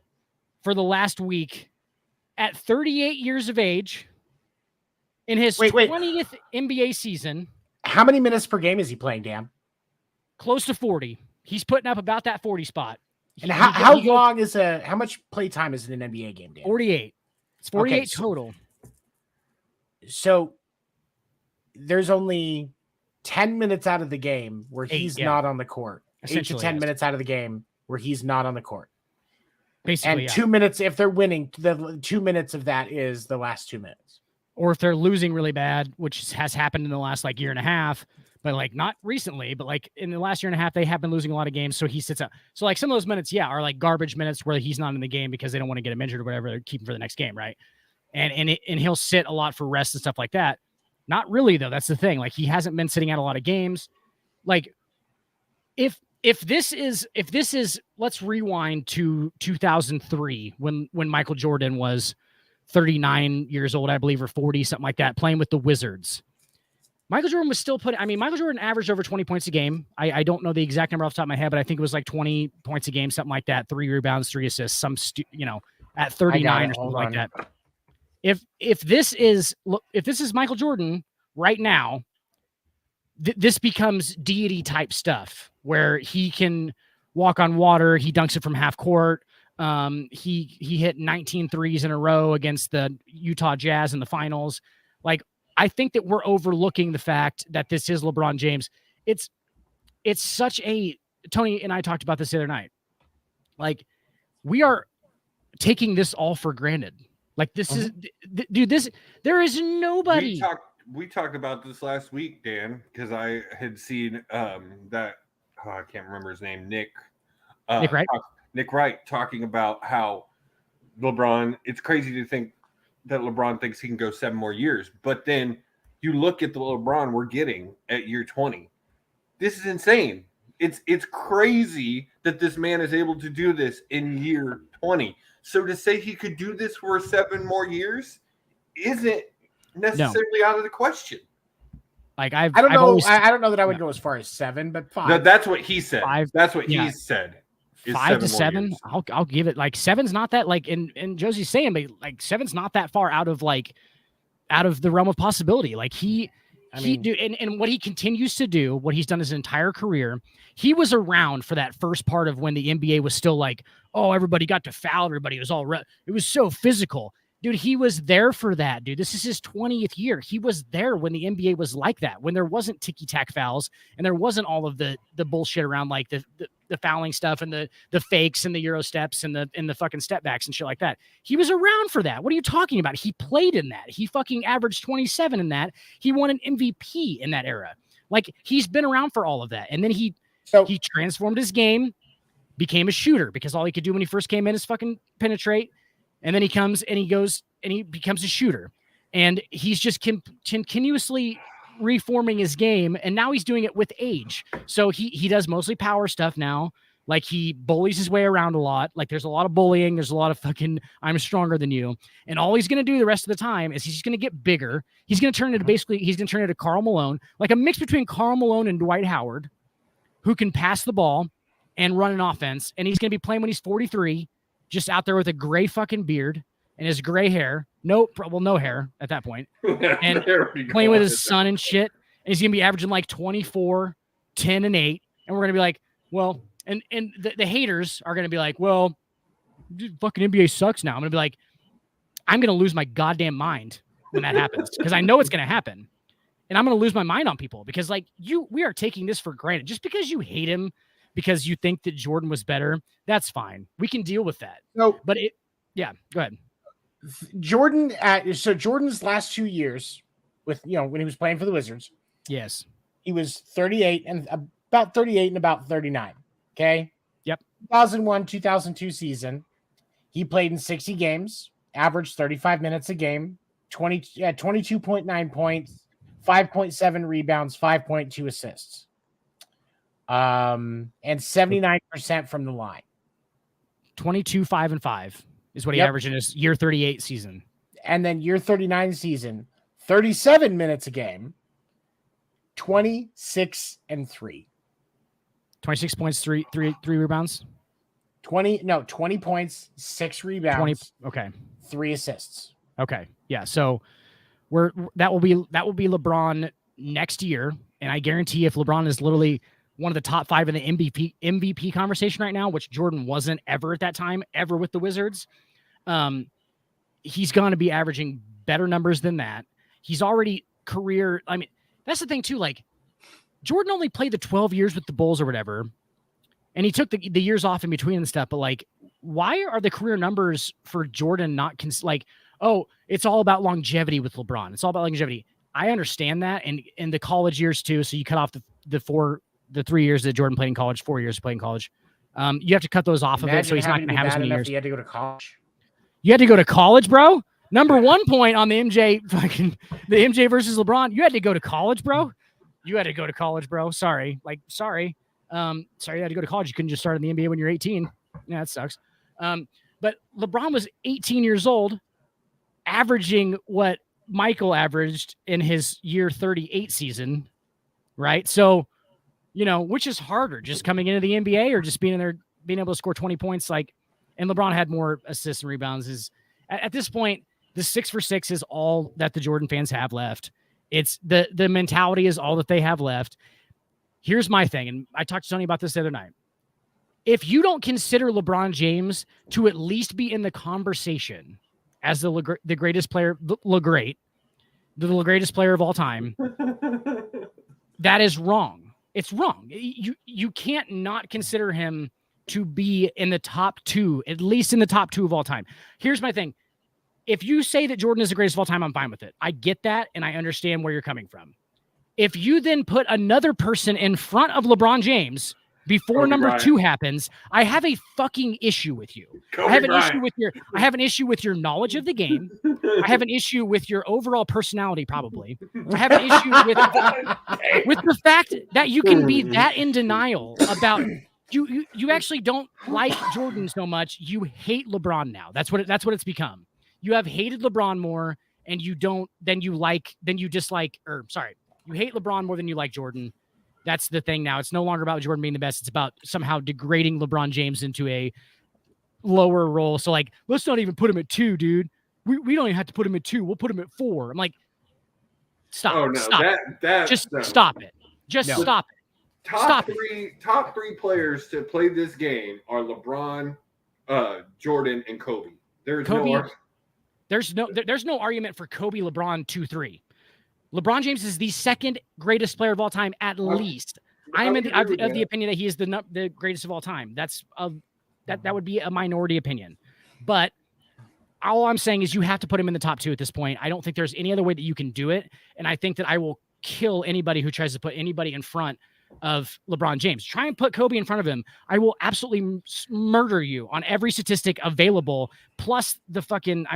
for the last week at 38 years of age in his 20th NBA season. How many minutes per game is he playing, Dan? Close to 40. He's putting up about that 40 spot. And how much play time is in an NBA game, Dan? 48. It's 48 total. So there's only 10 minutes out of the game where he's not on the court. 8 to 10 minutes out of the game where he's not on the court. Basically, and 2 minutes, if they're winning, the 2 minutes of that is the last 2 minutes. Or if they're losing really bad, which has happened in the last year and a half, but not recently, but in the last year and a half, they have been losing a lot of games. So he sits out. So some of those minutes, are garbage minutes where he's not in the game because they don't want to get him injured or whatever. They're keeping for the next game. Right. And he'll sit a lot for rest and stuff like that. Not really though. That's the thing. He hasn't been sitting out a lot of games. If this is, let's rewind to 2003 when Michael Jordan was 39 years old, I believe, or 40, something like that, playing with the Wizards. Michael Jordan was still Michael Jordan averaged over 20 points a game. I don't know the exact number off the top of my head, but I think it was 20 points a game, something like that. 3 rebounds, 3 assists, at 39 or something like that. If this is Michael Jordan right now, this becomes deity type stuff where he can walk on water. He dunks it from half court. He hit 19 threes in a row against the Utah Jazz in the finals. I think that we're overlooking the fact that this is LeBron James. It's such a, Tony and I talked about this the other night. We are taking this all for granted. This is, dude, there is nobody. We talked about this last week, Dan, because I had seen I can't remember his name, Nick Wright. Nick Wright talking about how LeBron, it's crazy to think that LeBron thinks he can go 7 more years. But then you look at the LeBron we're getting at year 20. This is insane. It's crazy that this man is able to do this in year 20. So to say he could do this for 7 more years isn't necessarily out of the question. I don't know that I would go as far as 7, but 5. No, that's what he said. 5, that's what he said. 5 to 7. I'll give it 7's not that and Josie's saying, but 7's not that far out of the realm of possibility. And what he continues to do, what he's done his entire career, he was around for that first part of when the NBA was still everybody got to foul everybody. It was it was so physical. Dude, he was there for that, dude. This is his 20th year. He was there when the NBA was like that, when there wasn't ticky-tack fouls and there wasn't all of the bullshit around the fouling stuff and the fakes and the Euro steps and the fucking step backs and shit like that. He was around for that. What are you talking about? He played in that. He fucking averaged 27 in that. He won an MVP in that era. He's been around for all of that. And then he transformed his game, became a shooter because all he could do when he first came in is fucking penetrate. And then he comes and he goes he becomes a shooter, and he's just continuously reforming his game, and now he's doing it with age. So he does mostly power stuff now. Like, he bullies his way around a lot. Like, there's a lot of bullying. There's a lot of fucking, I'm stronger than you. And all he's going to do the rest of the time is he's going to get bigger. He's going to turn into he's going to turn into Karl Malone, like a mix between Karl Malone and Dwight Howard, who can pass the ball and run an offense. And he's going to be playing when he's 43, just out there with a gray fucking beard and his gray hair. No hair at that point. And playing with his son and shit. And he's going to be averaging like 24, 10, and 8. And we're going to be like, well, and the haters are going to be like, well, fucking NBA sucks now. I'm going to be like, I'm going to lose my goddamn mind when that happens, because I know it's going to happen. And I'm going to lose my mind on people, because like we are taking this for granted. Just because you hate him because you think that Jordan was better, that's fine. We can deal with that. No, but go ahead. Jordan's last 2 years with, when he was playing for the Wizards, yes, he was 38 and about 39. Okay. Yep. 2001-2002 season, he played in 60 games, averaged 35 minutes a game, 22.9 points, 5.7 rebounds, 5.2 assists, and 79% from the line. 22, 5, and 5 is what he averaged in his year 38 season. And then year 39 season, 37 minutes a game, 26 and 3. 26 points, three rebounds. 20 points, 6 rebounds. 3 assists. Okay. Yeah. So that will be LeBron next year. And I guarantee if LeBron is literally one of the top 5 in the MVP conversation right now, which Jordan wasn't ever at that time, ever with the Wizards, he's going to be averaging better numbers than that. He's already career. I mean, that's the thing too. Like, Jordan only played the 12 years with the Bulls or whatever, and he took the years off in between and stuff. But like, why are the career numbers for Jordan not it's all about longevity with LeBron. It's all about longevity. I understand that, and in the college years too. So you cut off the 3 years that Jordan played in college, 4 years to play in college. You have to cut those off of it, so he's not going to have as many years. You had to go to college. You had to go to college, bro. Number 1 point on the MJ versus LeBron. You had to go to college, bro. You had to go to college, bro. Sorry. Sorry, you had to go to college. You couldn't just start in the NBA when you're 18. Yeah, that sucks. But LeBron was 18 years old, averaging what Michael averaged in his year 38 season, right? So, which is harder, just coming into the NBA or just being in there, being able to score 20 points? And LeBron had more assists and rebounds. At this point, the 6 for 6 is all that the Jordan fans have left. It's the mentality is all that they have left. Here's my thing, and I talked to Tony about this the other night. If you don't consider LeBron James to at least be in the conversation as the greatest player, the greatest player of all time, that is wrong. It's wrong. You can't not consider him to be in the top 2, at least in the top 2 of all time. Here's my thing. If you say that Jordan is the greatest of all time, I'm fine with it. I get that, and I understand where you're coming from. If you then put another person in front of LeBron James before number 2 happens, I have a fucking issue with you. I have an issue with your knowledge of the game. I have an issue with your overall personality, probably. I have an issue with the fact that you can be that in denial about you actually don't like Jordan so much. You hate LeBron now. That's what it's become. You have hated LeBron more, and you hate LeBron more than you like Jordan. That's the thing now. It's no longer about Jordan being the best. It's about somehow degrading LeBron James into a lower role. So let's not even put him at 2, dude. We don't even have to put him at 2. We'll put him at 4. I'm like, stop. Oh no, stop it. Just stop it. Stop it. Top three players to play this game are LeBron, Jordan, and Kobe. There's no argument for Kobe, LeBron 2-3. LeBron James is the second greatest player of all time, at least. I am of the opinion that he is the greatest of all time. That would be a minority opinion. But all I'm saying is you have to put him in the top 2 at this point. I don't think there's any other way that you can do it. And I think that I will kill anybody who tries to put anybody in front of LeBron James. Try and put Kobe in front of him. I will absolutely murder you on every statistic available. Plus the fucking,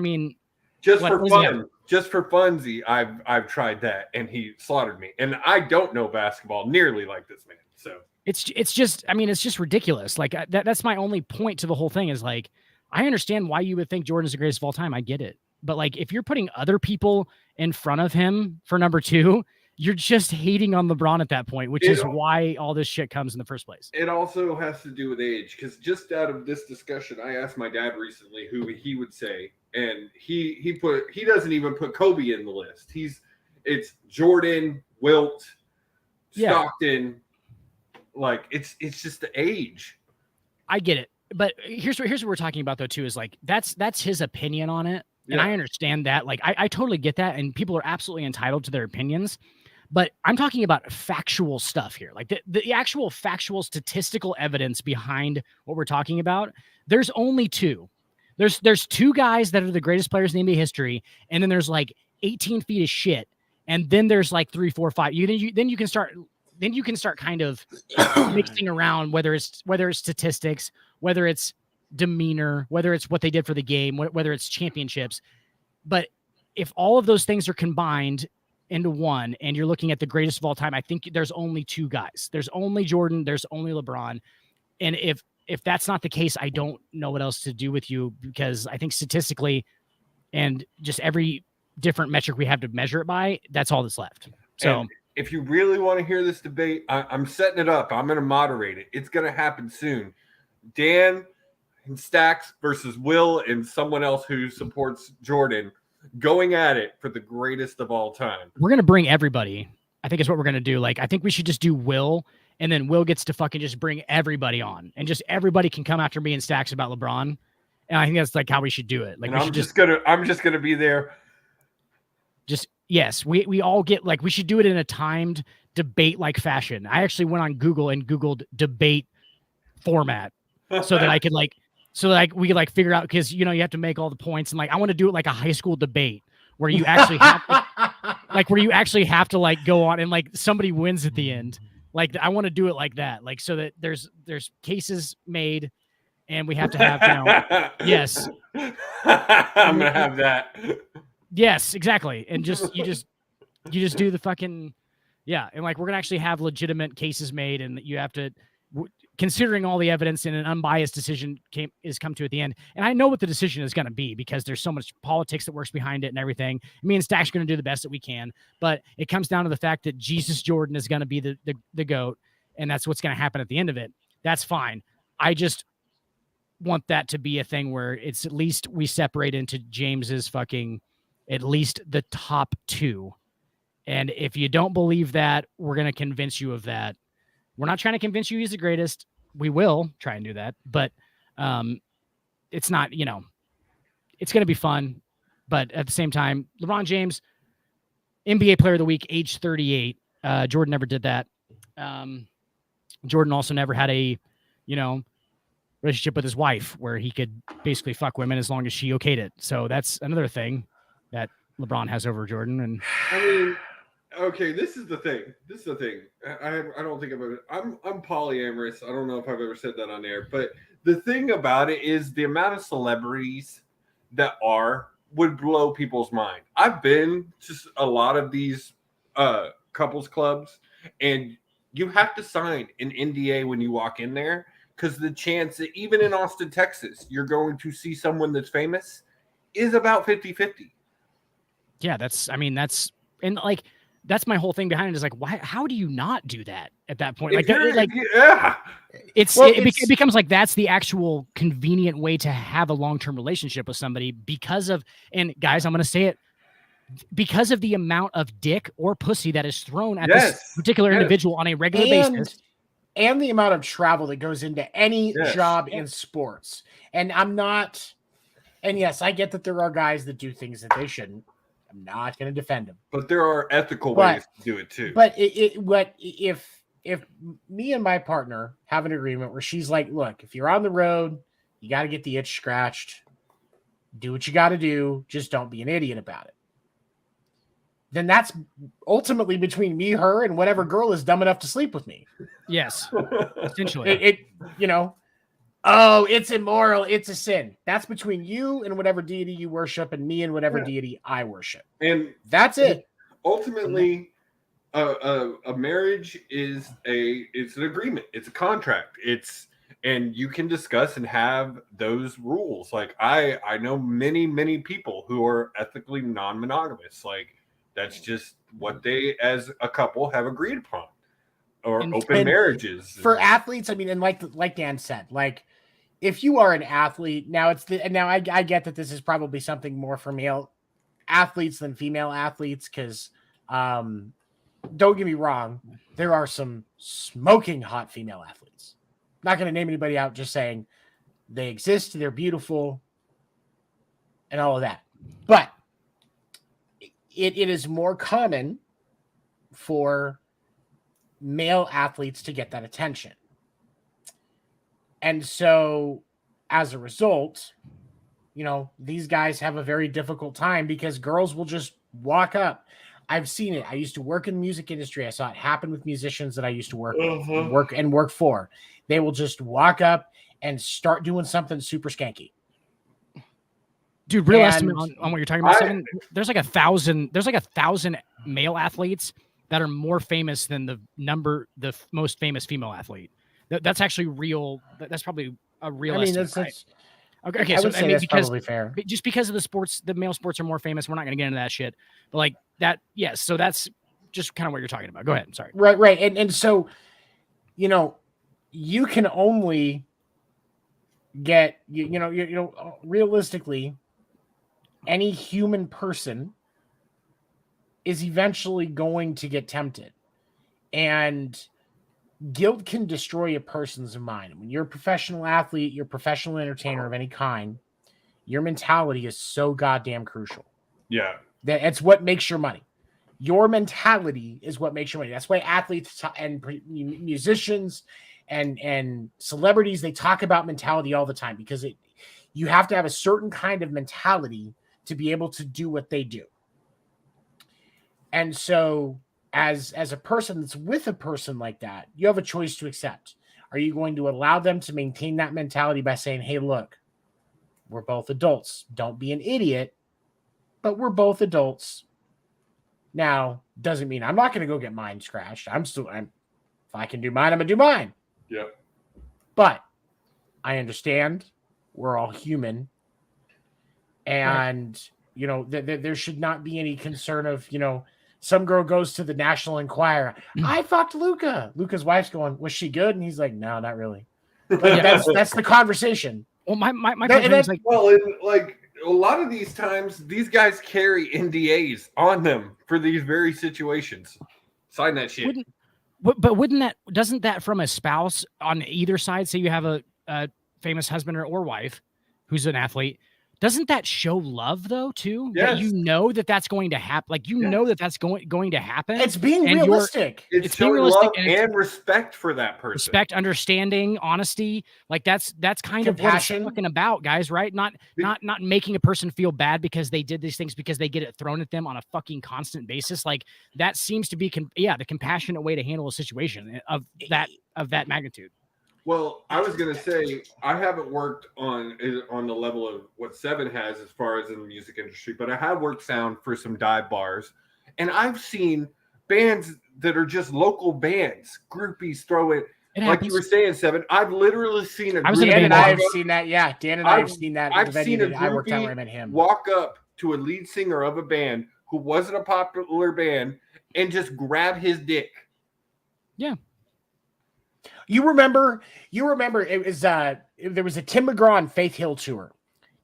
Just What for was he fun, just for funsie, I've tried that, and he slaughtered me. And I don't know basketball nearly like this man. So It's just, I mean, it's just ridiculous. Like that's my only point to the whole thing is like, I understand why you would think Jordan's the greatest of all time. I get it. But like, if you're putting other people in front of him for number 2, you're just hating on LeBron at that point, which is why all this shit comes in the first place. it also has to do with age, because just out of this discussion, I asked my dad recently who he would say, and he doesn't even put Kobe in the list. It's Jordan, Wilt, Stockton. Like it's just the age. I get it. But here's what we're talking about though too, is like that's his opinion on it. And I understand that. Like I totally get that. And people are absolutely entitled to their opinions. But I'm talking about factual stuff here. Like the actual factual statistical evidence behind what we're talking about. There's only 2. There's 2 guys that are the greatest players in NBA history, and then there's like 18 feet of shit, and then there's like 3, 4, 5. Then you can start kind of mixing around whether it's statistics, whether it's demeanor, whether it's what they did for the game, whether it's championships. But if all of those things are combined into one, and you're looking at the greatest of all time, I think there's only 2 guys. There's only Jordan. There's only LeBron. And if that's not the case, I don't know what else to do with you, because I think statistically and just every different metric we have to measure it by, that's all that's left. So and if you really want to hear this debate, I'm setting it up. I'm going to moderate it. It's going to happen soon. Dan and Stacks versus Will and someone else who supports Jordan going at it for the greatest of all time. We're going to bring everybody. I think is what we're going to do. Like, I think we should just do Will, and then Will gets to fucking just bring everybody on, and just everybody can come after me and Stacks about LeBron. And I think that's like how we should do it. Like, I'm just gonna be there. Just yes, we all get, like, we should do it in a timed debate like fashion. I actually went on Google and Googled debate format so that I could we could like figure out, because you have to make all the points, and like I want to do it like a high school debate where you actually have to, like go on and like somebody wins at the end. Like I want to do it like that, like so that there's cases made, and we have to have yes. I'm gonna have that. Yes, exactly. And you just do the fucking and like we're gonna actually have legitimate cases made, and you have to, considering all the evidence, and an unbiased decision is come to at the end. And I know what the decision is going to be, because there's so much politics that works behind it and everything. Me and Stack's going to do the best that we can, but it comes down to the fact that Jesus Jordan is going to be the GOAT, and that's what's going to happen at the end of it. That's fine. I just want that to be a thing where it's at least we separate into James's fucking at least the top 2. And if you don't believe that, we're going to convince you of that. We're not trying to convince you he's the greatest. We will try and do that, but it's not, it's going to be fun. But at the same time, LeBron James, NBA Player of the Week, age 38. Jordan never did that. Jordan also never had a, relationship with his wife where he could basically fuck women as long as she okayed it. So that's another thing that LeBron has over Jordan. And I mean, okay, this is the thing. I don't think I'm polyamorous. I don't know if I've ever said that on air, but the thing about it is the amount of celebrities that would blow people's mind. I've been to a lot of these couples clubs, and you have to sign an NDA when you walk in there, because the chance that even in Austin, Texas, you're going to see someone that's famous is about 50-50. Yeah, that's my whole thing behind it, is like, why? How do you not do that at that point? Like, it becomes like that's the actual convenient way to have a long-term relationship with somebody, because of, and guys, I'm going to say it, because of the amount of dick or pussy that is thrown at this particular individual on a regular basis. And the amount of travel that goes into any job in sports. And yes, I get that there are guys that do things that they shouldn't. I'm not going to defend them. But there are ethical ways to do it too. But if me and my partner have an agreement where she's like, look, if you're on the road, you got to get the itch scratched. Do what you got to do. Just don't be an idiot about it. Then that's ultimately between me, her, and whatever girl is dumb enough to sleep with me. Yes, essentially. Oh, it's immoral. It's a sin. That's between you and whatever deity you worship, and me and whatever deity I worship. And that's it. Ultimately, a marriage is it's an agreement. It's a contract. And you can discuss and have those rules. Like I know many people who are ethically non-monogamous. Like that's just what they as a couple have agreed upon. Or open marriages for athletes. I mean, and like Dan said, like if you are an athlete now, I get that this is probably something more for male athletes than female athletes because don't get me wrong, there are some smoking hot female athletes. Not going to name anybody out, just saying they exist, they're beautiful, and all of that. But it is more common for male athletes to get that attention. And so as a result, these guys have a very difficult time because girls will just walk up. I've seen it. I used to work in the music industry. I saw it happen with musicians that I used to work with, work for. They will just walk up and start doing something super skanky. Dude, real estimate on what you're talking about, Steven, there's like 1,000 male athletes that are more famous than the most famous female athlete. That's actually real. That's probably a real. I mean, that's okay. I would say that's probably fair. Just because of the male sports are more famous, we're not going to get into that shit. But like that, yes. So that's just kind of what you're talking about. Go ahead. Sorry. Right. And so, you can only get realistically, any human person is eventually going to get tempted, and guilt can destroy a person's mind. When you're a professional athlete, you're a professional entertainer of any kind, your mentality is so goddamn crucial. Yeah. That's what makes your money. Your mentality is what makes your money. That's why athletes and musicians and celebrities, they talk about mentality all the time, because you have to have a certain kind of mentality to be able to do what they do. And so as a person that's with a person like that, you have a choice to accept. Are you going to allow them to maintain that mentality by saying, hey, look, we're both adults. Don't be an idiot, but we're both adults. Now, doesn't mean I'm not going to go get mine scratched. If I can do mine, I'm going to do mine. Yep. But I understand we're all human. And, there should not be any concern of, some girl goes to the National Enquirer. I fucked Luca. Luca's wife's going, was she good? And he's like, no, not really. Like, that's the conversation. Well, my question is like, a lot of these times, these guys carry NDAs on them for these very situations. Sign that shit. Doesn't that from a spouse on either side, say you have a famous husband or wife who's an athlete, doesn't that show love though too? Yes. That that's going to happen. Like that's going to happen. It's being realistic. It's being realistic and respect for that person. Respect, understanding, honesty. Like that's kind of what it's fucking about, guys. Right? Not making a person feel bad because they did these things because they get it thrown at them on a fucking constant basis. Like that seems to be the compassionate way to handle a situation of that magnitude. Well, I was going to say, I haven't worked on the level of what Seven has as far as in the music industry, but I have worked sound for some dive bars, and I've seen bands that are just local bands, groupies throw it. Like you were saying, Seven, I've literally seen Dan and I have seen that. Yeah, Dan and I have seen that. I've seen a groupie walk up to a lead singer of a band who wasn't a popular band and just grab his dick. Yeah. You remember it was there was a Tim McGraw and Faith Hill tour.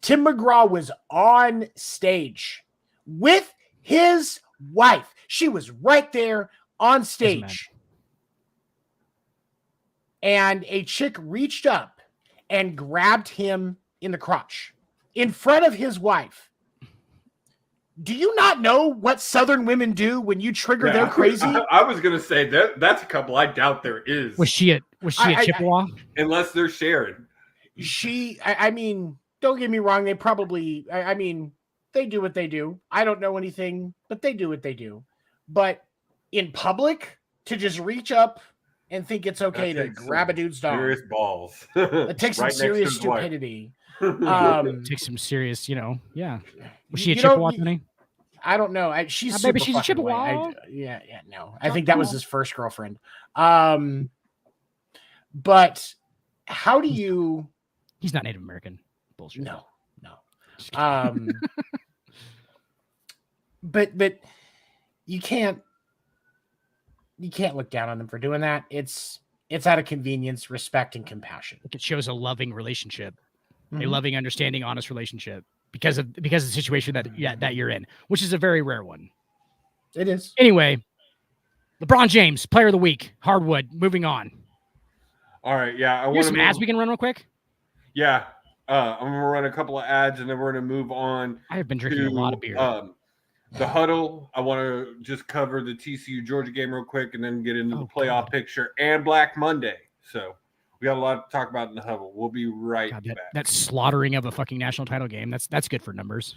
Tim McGraw was on stage with his wife. She was right there on stage. And a chick reached up and grabbed him in the crotch in front of his wife. Do you not know what Southern women do when you trigger their crazy? I was going to say that's a couple I doubt there is. Was she a Chippewa? Unless they're shared. I mean, don't get me wrong. They probably, they do what they do. I don't know anything, but they do what they do. But in public, to just reach up and think it's okay That to takes grab a some dude's dog. Serious balls. It takes some Right next to serious his wife. stupidity. Take some serious, yeah. Was she a You don't- Chippewa, Tony? I don't know. She's Maybe super she's a fucking Chippewa. white. No. I think that was his first girlfriend. But how do you? He's not Native American. Bullshit. No. But you can't look down on them for doing that. It's out of convenience, respect, and compassion. It shows a loving relationship, a Mhm. loving, understanding, honest relationship because of the situation that you're in, which is a very rare one. It is. Anyway, LeBron James, Player of the Week, hardwood. Moving on. All right, yeah. I Here's want some to ads we can run real quick. Yeah, I'm gonna run a couple of ads, and then we're gonna move on. I have been drinking a lot of beer. The huddle. I want to just cover the TCU Georgia game real quick, and then get into the playoff picture and Black Monday. So we got a lot to talk about in the huddle. We'll be right back. That slaughtering of a fucking national title game. That's good for numbers.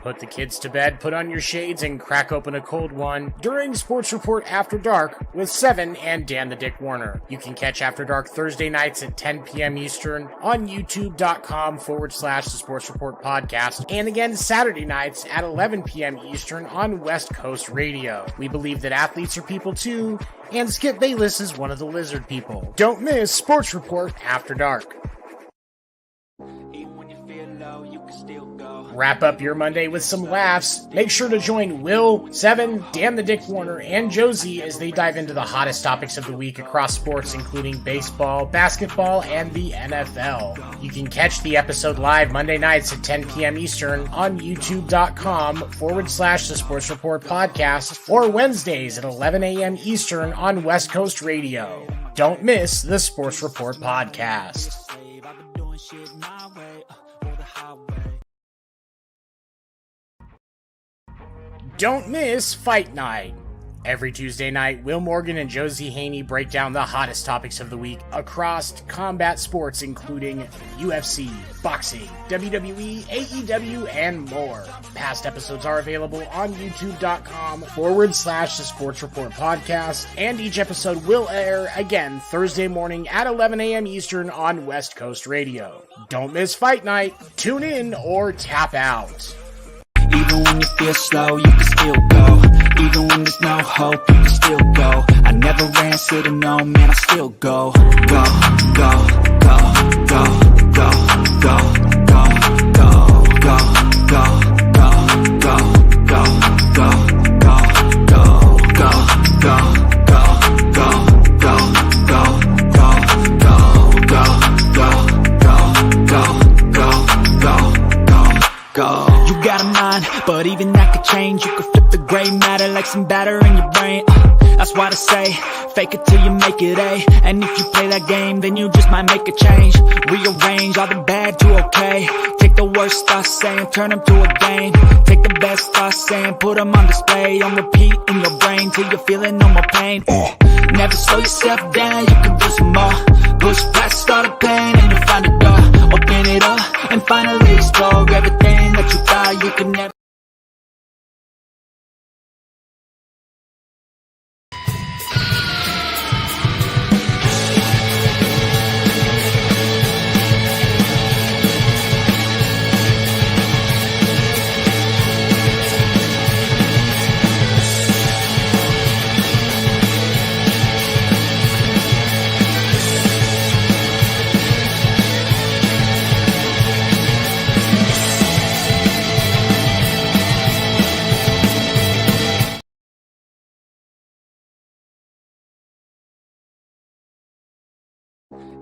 Put the kids to bed, put on your shades, and crack open a cold one during Sports Report After Dark with Seven and Dan the Dick Warner. You can catch After Dark Thursday nights at 10 p.m. Eastern on youtube.com/the Sports Report podcast, and again Saturday nights at 11 p.m. Eastern on West Coast Radio. We believe that athletes are people too, and Skip Bayless is one of the lizard people. Don't miss Sports Report After Dark. Even when you feel low, you can still go. Wrap up your Monday with some laughs. Make sure to join Will, Seven, Dan the Dick Warner, and Josie as they dive into the hottest topics of the week across sports, including baseball, basketball, and the NFL. You can catch the episode live Monday nights at 10 p.m. Eastern on youtube.com/the Sports Report podcast, or Wednesdays at 11 a.m. Eastern on West Coast Radio. Don't miss the Sports Report podcast. I've been doing shit my way, or the highway. Don't miss Fight Night. Every Tuesday night, Will Morgan and Josie Haney break down the hottest topics of the week across combat sports, including UFC, boxing, WWE, AEW, and more. Past episodes are available on youtube.com/the Sports Report podcast, and each episode will air again Thursday morning at 11 a.m. Eastern on West Coast Radio. Don't miss Fight Night. Tune in or tap out. Even when you feel slow, you can still go. Even when there's no hope, you can still go. I never answer to no, man, I still go. Go, go, go, go, go, go, go, go, go, go, go, go, go, go, go, go, go, go, go, go. You got a mind, but even that could change. You could flip the gray matter like some batter in your brain. That's why they say, fake it till you make it A. And if you play that game, then you just might make a change. Rearrange all the bad to okay. Take the worst thoughts saying, turn them to a game. Take the best thoughts saying, put them on display. On repeat in your brain till you're feeling no more pain. Never slow yourself down, you can do some more. Push past all the pain and you'll find a door. Open it up and finally explore everything that you thought you could never.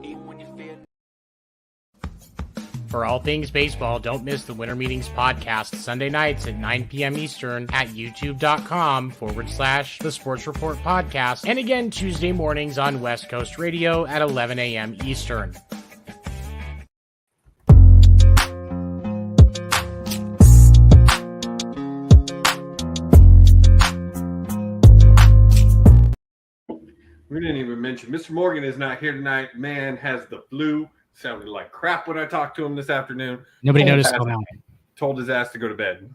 even when you feel. For all things baseball, don't miss the Winter Meetings podcast Sunday nights at 9 p.m. Eastern at youtube.com/The Sports Report Podcast. And again, Tuesday mornings on West Coast Radio at 11 a.m. Eastern. We didn't even mention Mr. Morgan is not here tonight. Man has the flu. Sounded like crap when I talked to him this afternoon. Nobody noticed. Told his ass to go to bed.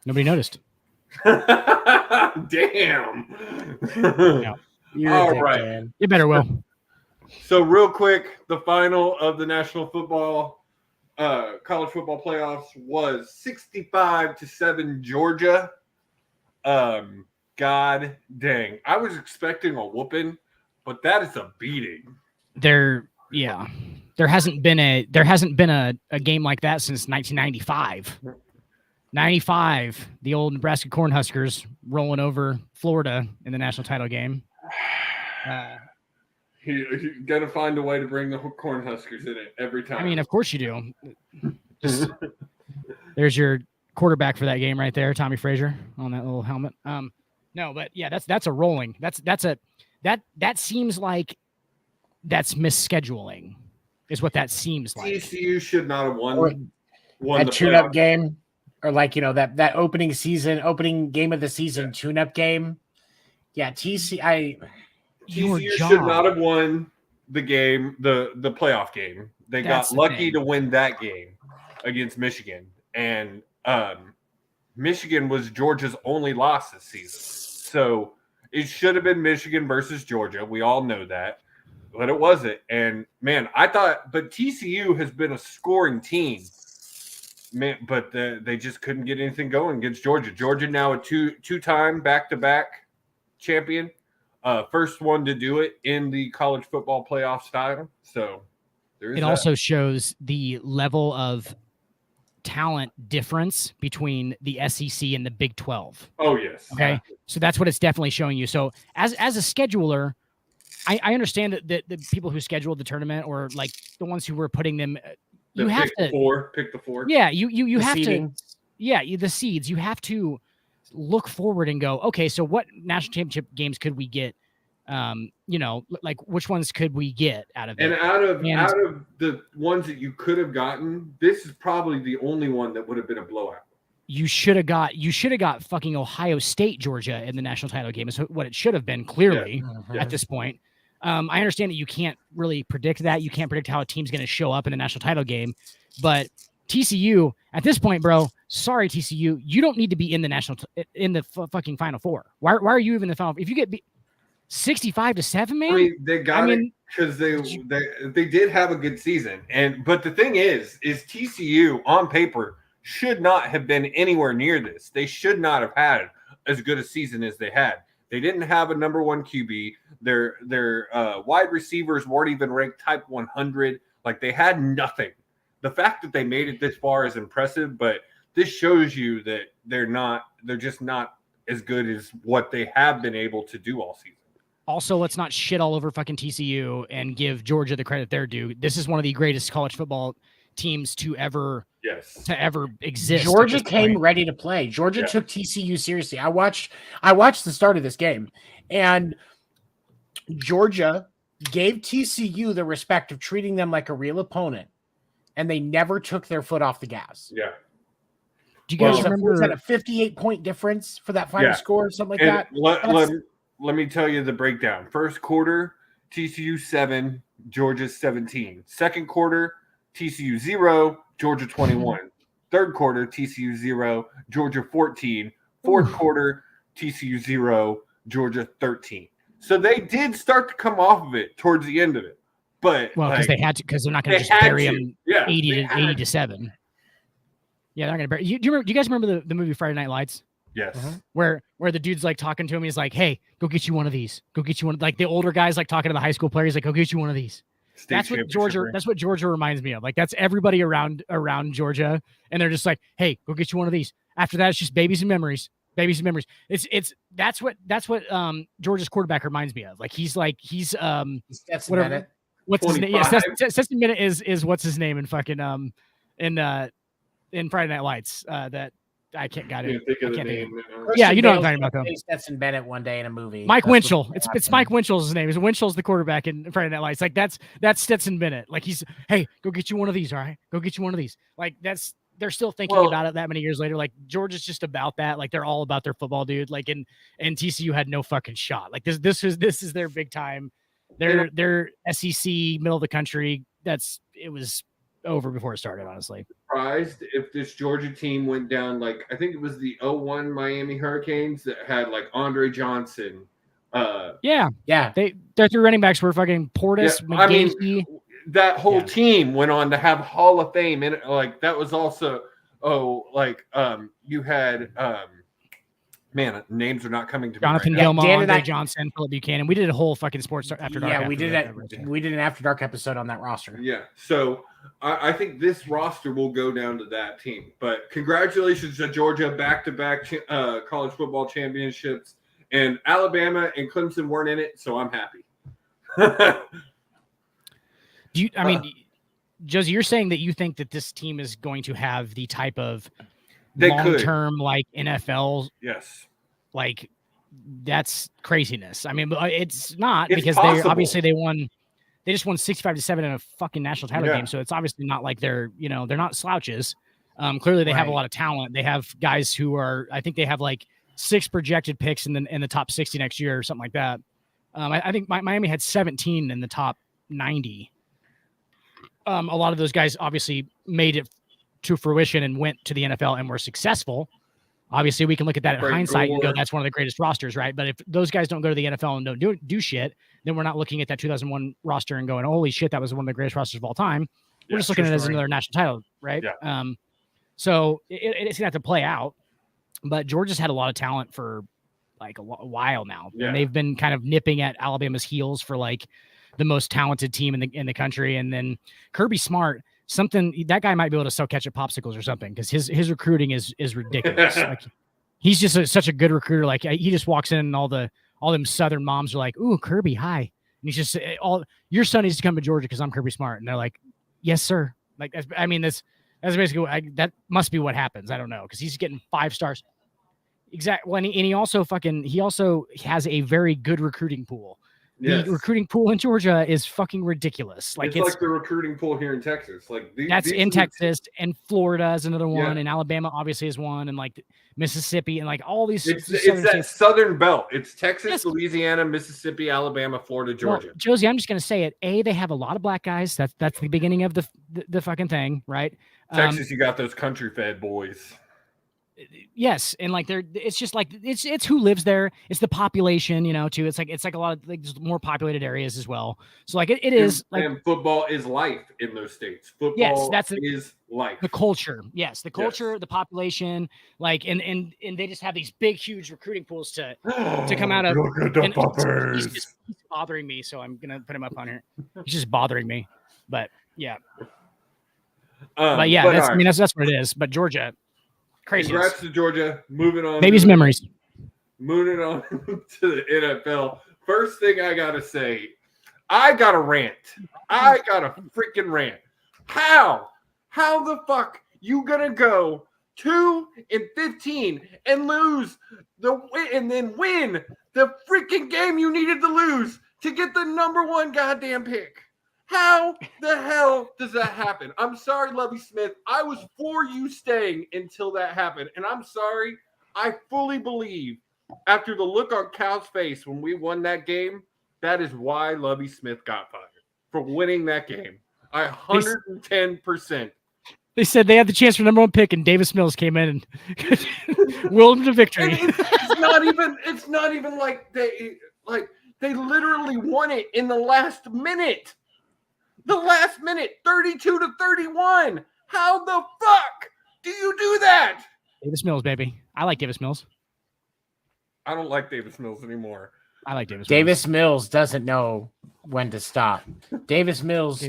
Nobody noticed. Damn. You're All a dick, right. man. You better will. So real quick, the final of the National Football college football playoffs was 65-7 Georgia. God dang. I was expecting a whooping, but that is a beating. There hasn't been a game like that since 1995. 95, the old Nebraska Cornhuskers rolling over Florida in the national title game. You got to find a way to bring the Cornhuskers in it every time. I mean, of course you do. There's your quarterback for that game right there, Tommy Frazier, on that little helmet. No, but yeah, that's a rolling. That seems like that's misscheduling, is what that seems like. TCU should not have won That the tune-up playoff. game, or like, that opening game of the season tune-up game. Yeah, TCU should not have won the game, the playoff game. They got lucky to win that game against Michigan, and Michigan was Georgia's only loss this season. So it should have been Michigan versus Georgia. We all know that, but it wasn't. And man, but TCU has been a scoring team, man. But they just couldn't get anything going against Georgia. Georgia now a two-time back-to-back champion. First one to do it in the college football playoff style. So it also shows the level of talent difference between the SEC and the Big 12. Oh, yes. Okay. So that's what it's definitely showing you. So as a scheduler, I understand that the people who scheduled the tournament, or like the ones who were putting them, you have to pick the four. Yeah. You have seeding. to, yeah. The seeds, you have to look forward and go, okay, so what national championship games could we get? Like which ones could we get out of it? And out of the ones that you could have gotten, this is probably the only one that would have been a blowout. You should have got fucking Ohio State, Georgia in the national title game is what it should have been, clearly, at this point. I understand that you can't really predict that. You can't predict how a team's going to show up in the national title game, but TCU at this point, bro, sorry, TCU, you don't need to be in the fucking Final Four. Why are you even in the Final? If you get 65-7, man. I mean, they got it because they did have a good season, but the thing is TCU on paper should not have been anywhere near this. They should not have had as good a season as they had. They didn't have a number one QB. Their wide receivers weren't even ranked type 100. Like, they had nothing. The fact that they made it this far is impressive, but this shows you that they're just not as good as what they have been able to do all season. Also, let's not shit all over fucking TCU and give Georgia the credit they're due. This is one of the greatest college football teams to ever exist. Georgia came ready to play. Georgia took TCU seriously. I watched the start of this game, and Georgia gave TCU the respect of treating them like a real opponent, and they never took their foot off the gas. Yeah. Do you guys remember? Was that a 58-point difference for that final score or something like that? Let me tell you the breakdown. First quarter, TCU 7, Georgia 17. Second quarter, TCU 0, Georgia 21. Third quarter, TCU 0, Georgia 14. Fourth quarter, TCU 0, Georgia 13. So they did start to come off of it towards the end of it. But because they had to, because they're not going to just bury them 80 to 7. Yeah, they're not going to bury. Do you guys remember the movie Friday Night Lights? Yes. Where the dude's like talking to him, he's like, "Hey, go get you one of these. Go get you one." Like the older guys like talking to the high school players, like, "Go get you one of these." That's what Georgia reminds me of. Like that's everybody around Georgia, and they're just like, "Hey, go get you one of these." After that, it's just babies and memories. That's what Georgia's quarterback reminds me of. Like he's Stetson Bennett. What's his name? Yes, 25. Stetson Bennett is what's his name in fucking in Friday Night Lights. That I can't got it. Think of I the can't think name. now. Yeah, you know what I'm Christian talking about, Bale though. plays Stetson Bennett one day in a movie. Mike That's Winchell. what's It's happening. Mike Winchell's name. Winchell's the quarterback in Friday Night Lights. Like that's Stetson Bennett. Like hey, go get you one of these. All right, go get you one of these. Like they're still thinking about it that many years later. Like Georgia's just about that. Like they're all about their football, dude. Like and TCU had no fucking shot. Like this is their big time. They're SEC middle of the country. It was over before it started, honestly. Surprised if this Georgia team went down like I think it was the 01 Miami Hurricanes that had like Andre Johnson. Yeah. Their three running backs were fucking Portis, McGahee. I mean, that whole team went on to have Hall of Fame, and like that was also you had man, names are not coming to me. Jonathan right now. Gilmore, Dan and Andre I- Johnson, Philip Buchanan. We did a whole fucking sports after dark. Yeah, we did that. We did an After Dark episode on that roster. Yeah, so I think this roster will go down to that team. But congratulations to Georgia, back-to-back college football championships, and Alabama and Clemson weren't in it, so I'm happy. Josie, you're saying that you think that this team is going to have the type of They long-term like NFL, yes, like that's craziness. I mean, it's not It's because possible. they just won 65-7 in a fucking national title game. So it's obviously not like they're not slouches. Clearly they have a lot of talent. They have guys who I think they have like 6 projected picks in the top 60 next year or something like that. I think Miami had 17 in the top 90. A lot of those guys obviously made it to fruition and went to the NFL and were successful. Obviously, we can look at that in hindsight and go, that's one of the greatest rosters, right? But if those guys don't go to the NFL and don't do shit, then we're not looking at that 2001 roster and going, holy shit, that was one of the greatest rosters of all time. We're just looking at it as another national title, right? Yeah. So it's going to have to play out. But Georgia's had a lot of talent for like a while now. Yeah. And they've been kind of nipping at Alabama's heels for like the most talented team in the country. And then Kirby Smart, that guy might be able to sell ketchup popsicles or something because his recruiting is ridiculous. Like he's just such a good recruiter. Like he just walks in and all them Southern moms are like, "Ooh, Kirby, hi," and he's just your son needs to come to Georgia because I'm Kirby Smart, and they're like, "Yes, sir." Like that's basically that must be what happens. I don't know because he's getting 5 stars. Exactly. Well, and he also has a very good recruiting pool. Yes. The recruiting pool in Georgia is fucking ridiculous. Like it's like the recruiting pool here in Texas. Like that's in Texas, and Florida is another one, and Alabama obviously is one, and like Mississippi, and like all these. It's that Southern belt. It's Texas, Louisiana, Mississippi, Alabama, Florida, Georgia. Well, Josie, I'm just gonna say it. They have a lot of black guys. That's the beginning of the fucking thing, right? Texas, you got those country fed boys. Yes, and like it's just like it's who lives there. It's the population, too. It's like a lot of like more populated areas as well. So like it is like and football is life in those states. Football is life. The culture, yes, the culture, the population, like and they just have these big, huge recruiting pools to come out of. Look at the puppers. He's bothering me, so I'm gonna put him up on here. He's just bothering me, but yeah, but yeah, that's what it is. But Georgia. Crazy. Congrats to Georgia. Moving on. Baby's memories. Moving on to the NFL. First thing I got to say, I got a rant. I got a freaking rant. How the fuck you going to go 2-15 and lose and then win the freaking game you needed to lose to get the number 1 goddamn pick? How the hell does that happen? I'm sorry, Lovie Smith. I was for you staying until that happened. And I'm sorry. I fully believe after the look on Cal's face when we won that game, that is why Lovie Smith got fired for winning that game. 110%. They said they had the chance for number 1 pick, and Davis Mills came in and willed him to victory. It's not even like they literally won it in the last minute. The last minute, 32-31. How the fuck do you do that? Davis Mills, baby. I like Davis Mills. I don't like Davis Mills anymore. I like Davis Mills. Davis Mills doesn't know when to stop. Davis Mills.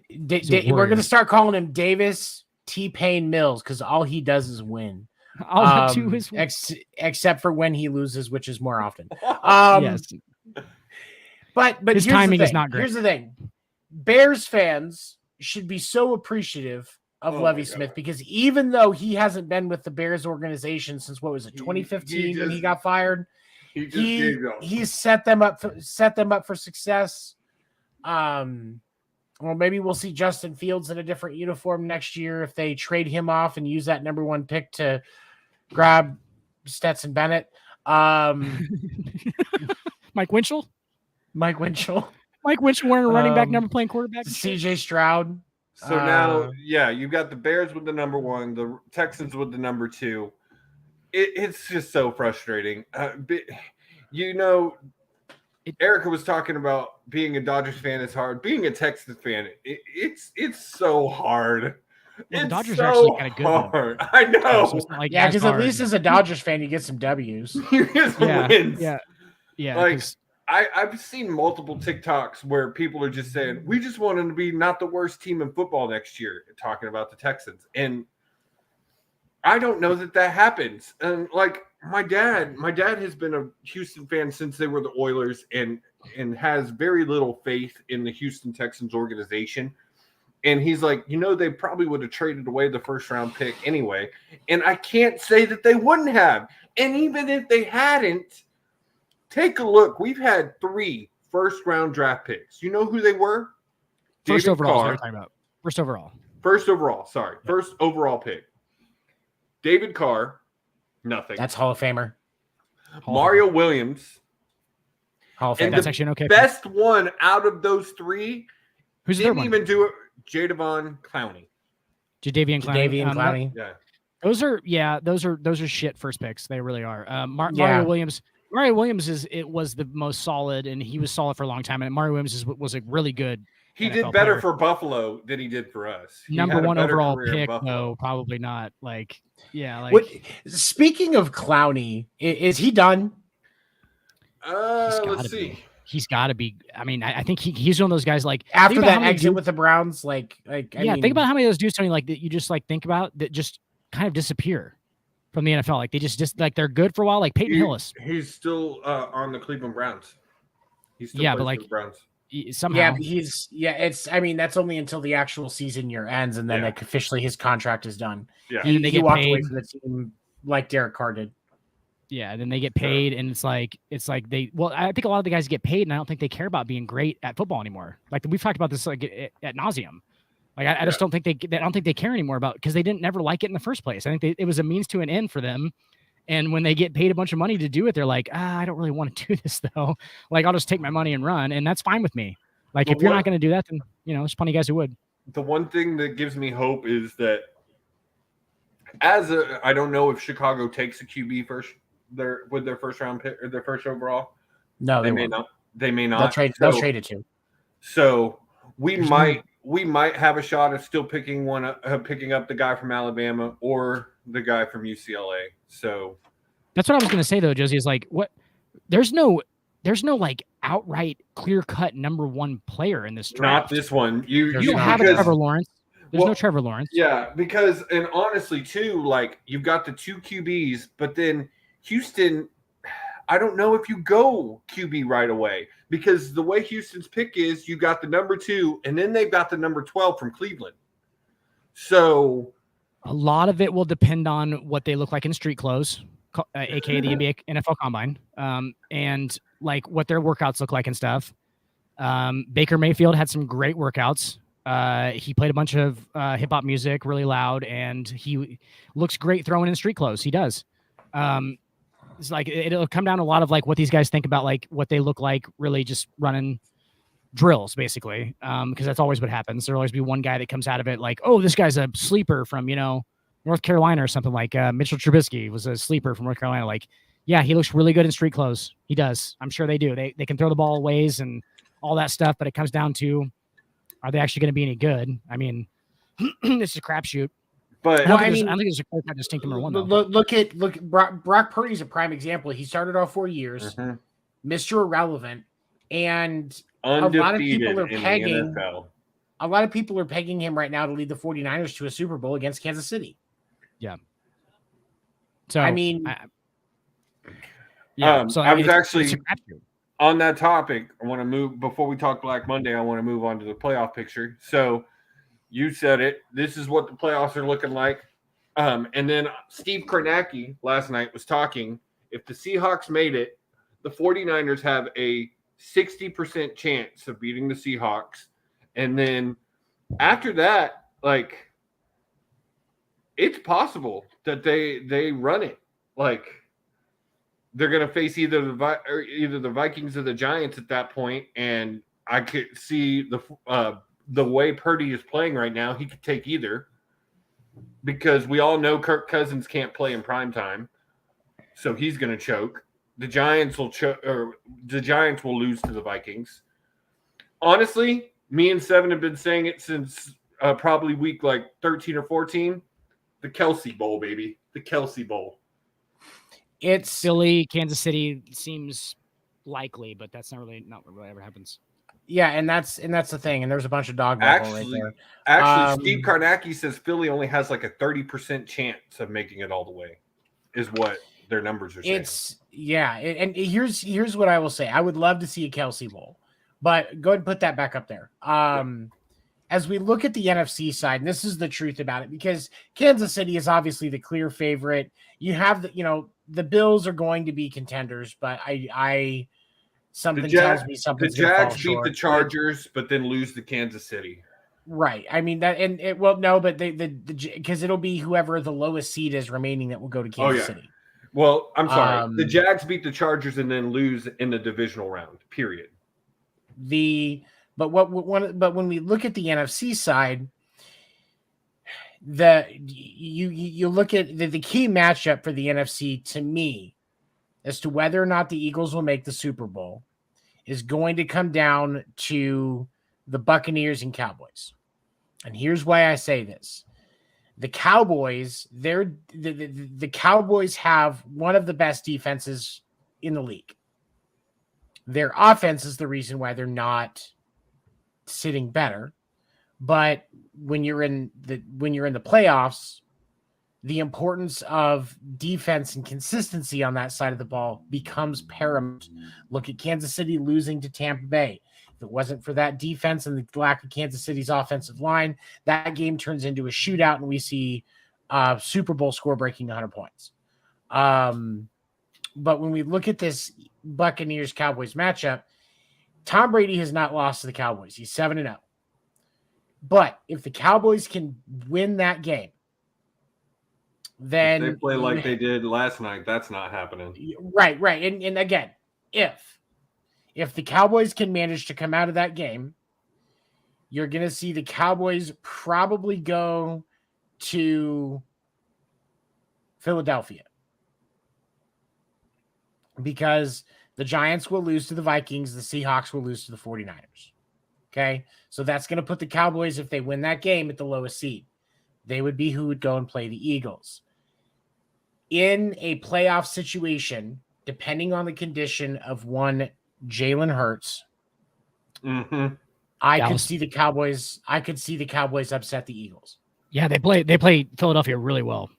We're going to start calling him Davis T-Pain Mills because all he does is win. All I do is win. Except for when he loses, which is more often. Yes. But his timing is not great. Here's the thing. Bears fans should be so appreciative of Lovie Smith because even though he hasn't been with the Bears organization since 2015 when he got fired, he's set them up for success. Well, maybe we'll see Justin Fields in a different uniform next year if they trade him off and use that number 1 pick to grab Stetson Bennett. Mike Winchell wearing a running back number, playing quarterback. CJ Stroud. So now, you've got the Bears with the number 1, the Texans with the number 2. It's just so frustrating. Erica was talking about being a Dodgers fan is hard. Being a Texans fan, it's so hard. Well, the Dodgers so are actually kind of good. Hard. I know. So because at least as a Dodgers fan, you get some W's. You get some wins. Yeah. Like I've seen multiple TikToks where people are just saying, we just want them to be not the worst team in football next year, talking about the Texans. And I don't know that happens. And like my dad has been a Houston fan since they were the Oilers and has very little faith in the Houston Texans organization. And he's like, they probably would have traded away the first round pick anyway. And I can't say that they wouldn't have. And even if they hadn't, take a look. We've had 3 first round draft picks. You know who they were? First overall. First overall pick. David Carr, nothing. That's Hall of Famer. Mario Williams. Hall of Famer. That's actually an okay. Best one out of those 3. Who's the didn't third one? even do it. Jadeveon Clowney. Jadavian Clowney. Yeah. Those are shit first picks. They really are. Mario Williams. Mario Williams was the most solid, and he was solid for a long time. And Mario Williams was a really good. He NFL did better player. for Buffalo than he did for us. Number 1 overall pick, though, probably not. Speaking of Clowney, is he done? Let's see. He's got to be. I mean, I think he's one of those guys. Like after that exit with the Browns, think about how many of those dudes, Tony, like that you just think about that just kind of disappear from the NFL. Like they just like they're good for a while. Like Peyton Hillis. He's still on the Cleveland Browns. He's still but for the Browns. Somehow. That's only until the actual season year ends, and then officially his contract is done. Yeah, and he walked away from the team like Derek Carr did. Yeah, and then they get paid, and it's like they. Well, I think a lot of the guys get paid, and I don't think they care about being great at football anymore. Like we've talked about this like at nauseum. Like I just don't think they care anymore about because they didn't never like it in the first place. I think it was a means to an end for them. And when they get paid a bunch of money to do it, they're like, I don't really want to do this though. Like I'll just take my money and run, and that's fine with me. Like if you're not going to do that, then there's plenty of guys who would. The one thing that gives me hope is that I don't know if Chicago takes a QB with their first round pick or their first overall. No, they may not. They may not. They'll trade it to. So we might have a shot of still picking up the guy from Alabama or the guy from UCLA. So that's what I was going to say though, Josie, is like what there's no like outright clear-cut number 1 player in this draft. Not this one. You don't have a Trevor Lawrence. There's no Trevor Lawrence. Yeah, because and honestly too, like you've got the 2 QBs, but then Houston, I don't know if you go QB right away because the way Houston's pick is, you got the number 2, and then they've got the number 12 from Cleveland. So a lot of it will depend on what they look like in street clothes, aka the NBA NFL Combine, and like what their workouts look like and stuff. Baker Mayfield had some great workouts. He played a bunch of hip hop music really loud, and he looks great throwing in street clothes. He does. It's like it'll come down to a lot of like what these guys think about like what they look like really just running drills basically. Because that's always what happens. There'll always be one guy that comes out of it like, oh, this guy's a sleeper from North Carolina or something like Mitchell Trubisky was a sleeper from North Carolina. Like, yeah, he looks really good in street clothes. He does. I'm sure they do. They can throw the ball ways and all that stuff, but it comes down to, are they actually going to be any good? I mean, it's a crapshoot. But I don't think there's a clear-cut distinct number 1. Look, Brock Purdy's a prime example. He started off 4 years, Mr. Irrelevant, and undefeated a lot of people are pegging. A lot of people are pegging him right now to lead the 49ers to a Super Bowl against Kansas City. Yeah. So I mean, so I was actually on that topic, I want to move before we talk Black Monday. I want to move on to the playoff picture. So you said it. This is what the playoffs are looking like. And then Steve Kornacki last night was talking. If the Seahawks made it, the 49ers have a 60% chance of beating the Seahawks. And then after that, like, it's possible that they run it. Like, they're going to face either the Vikings or the Giants at that point, and I could see the way Purdy is playing right now, he could take either, because we all know Kirk Cousins can't play in primetime, so he's going to choke. The Giants will lose to the Vikings. Honestly, me and Seven have been saying it since probably week like 13 or 14. The Kelsey Bowl, baby. The Kelsey Bowl. It's Philly, Kansas City seems likely, but that's not what ever happens. Yeah, and that's the thing. And there's a bunch of dog right there. Actually, Steve Kornacki says Philly only has like a 30% chance of making it all the way, is what their numbers are saying. And here's what I will say. I would love to see a Kelsey Bowl, but go ahead and put that back up there. As we look at the NFC side, and this is the truth about it, because Kansas City is obviously the clear favorite. You have the Bills are going to be contenders, but something tells me something. The Jags beat the Chargers, but then lose to Kansas City. Right. I mean that, and it well, no, but because it'll be whoever the lowest seed is remaining that will go to Kansas City. Well, I'm sorry. The Jags beat the Chargers and then lose in the divisional round. Period. But when we look at the NFC side, you look at the key matchup for the NFC to me as to whether or not the Eagles will make the Super Bowl is going to come down to the Buccaneers and Cowboys. And here's why I say this. The Cowboys, the Cowboys have one of the best defenses in the league. Their offense is the reason why they're not sitting better. But when you're in the playoffs, the importance of defense and consistency on that side of the ball becomes paramount. Look at Kansas City losing to Tampa Bay. If it wasn't for that defense and the lack of Kansas City's offensive line, that game turns into a shootout and we see Super Bowl score breaking 100 points. But when we look at this Buccaneers-Cowboys matchup, Tom Brady has not lost to the Cowboys. He's 7-0. But if the Cowboys can win that game, then if they play like they did last night, that's not happening. Right. And again, if the Cowboys can manage to come out of that game, you're going to see the Cowboys probably go to Philadelphia, because the Giants will lose to the Vikings. The Seahawks will lose to the 49ers. Okay. So that's going to put the Cowboys, if they win that game, at the lowest seed. They would be who would go and play the Eagles. In a playoff situation, depending on the condition of one Jalen Hurts, I could see the Cowboys upset the Eagles. Yeah, they play Philadelphia really well.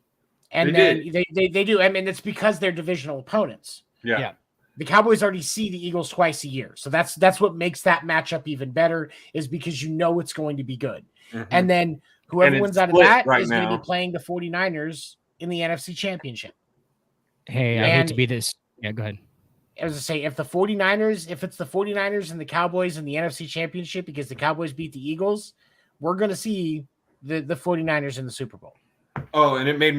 And they do. I mean, it's because they're divisional opponents. Yeah. The Cowboys already see the Eagles twice a year. So that's what makes that matchup even better, is because you know it's going to be good. Mm-hmm. And then whoever wins out of that is going to be playing the 49ers in the NFC Championship. Hey, I hate to be this. Yeah, go ahead. As I say, if it's the 49ers and the Cowboys in the NFC Championship because the Cowboys beat the Eagles, we're going to see the 49ers in the Super Bowl. Oh, and it made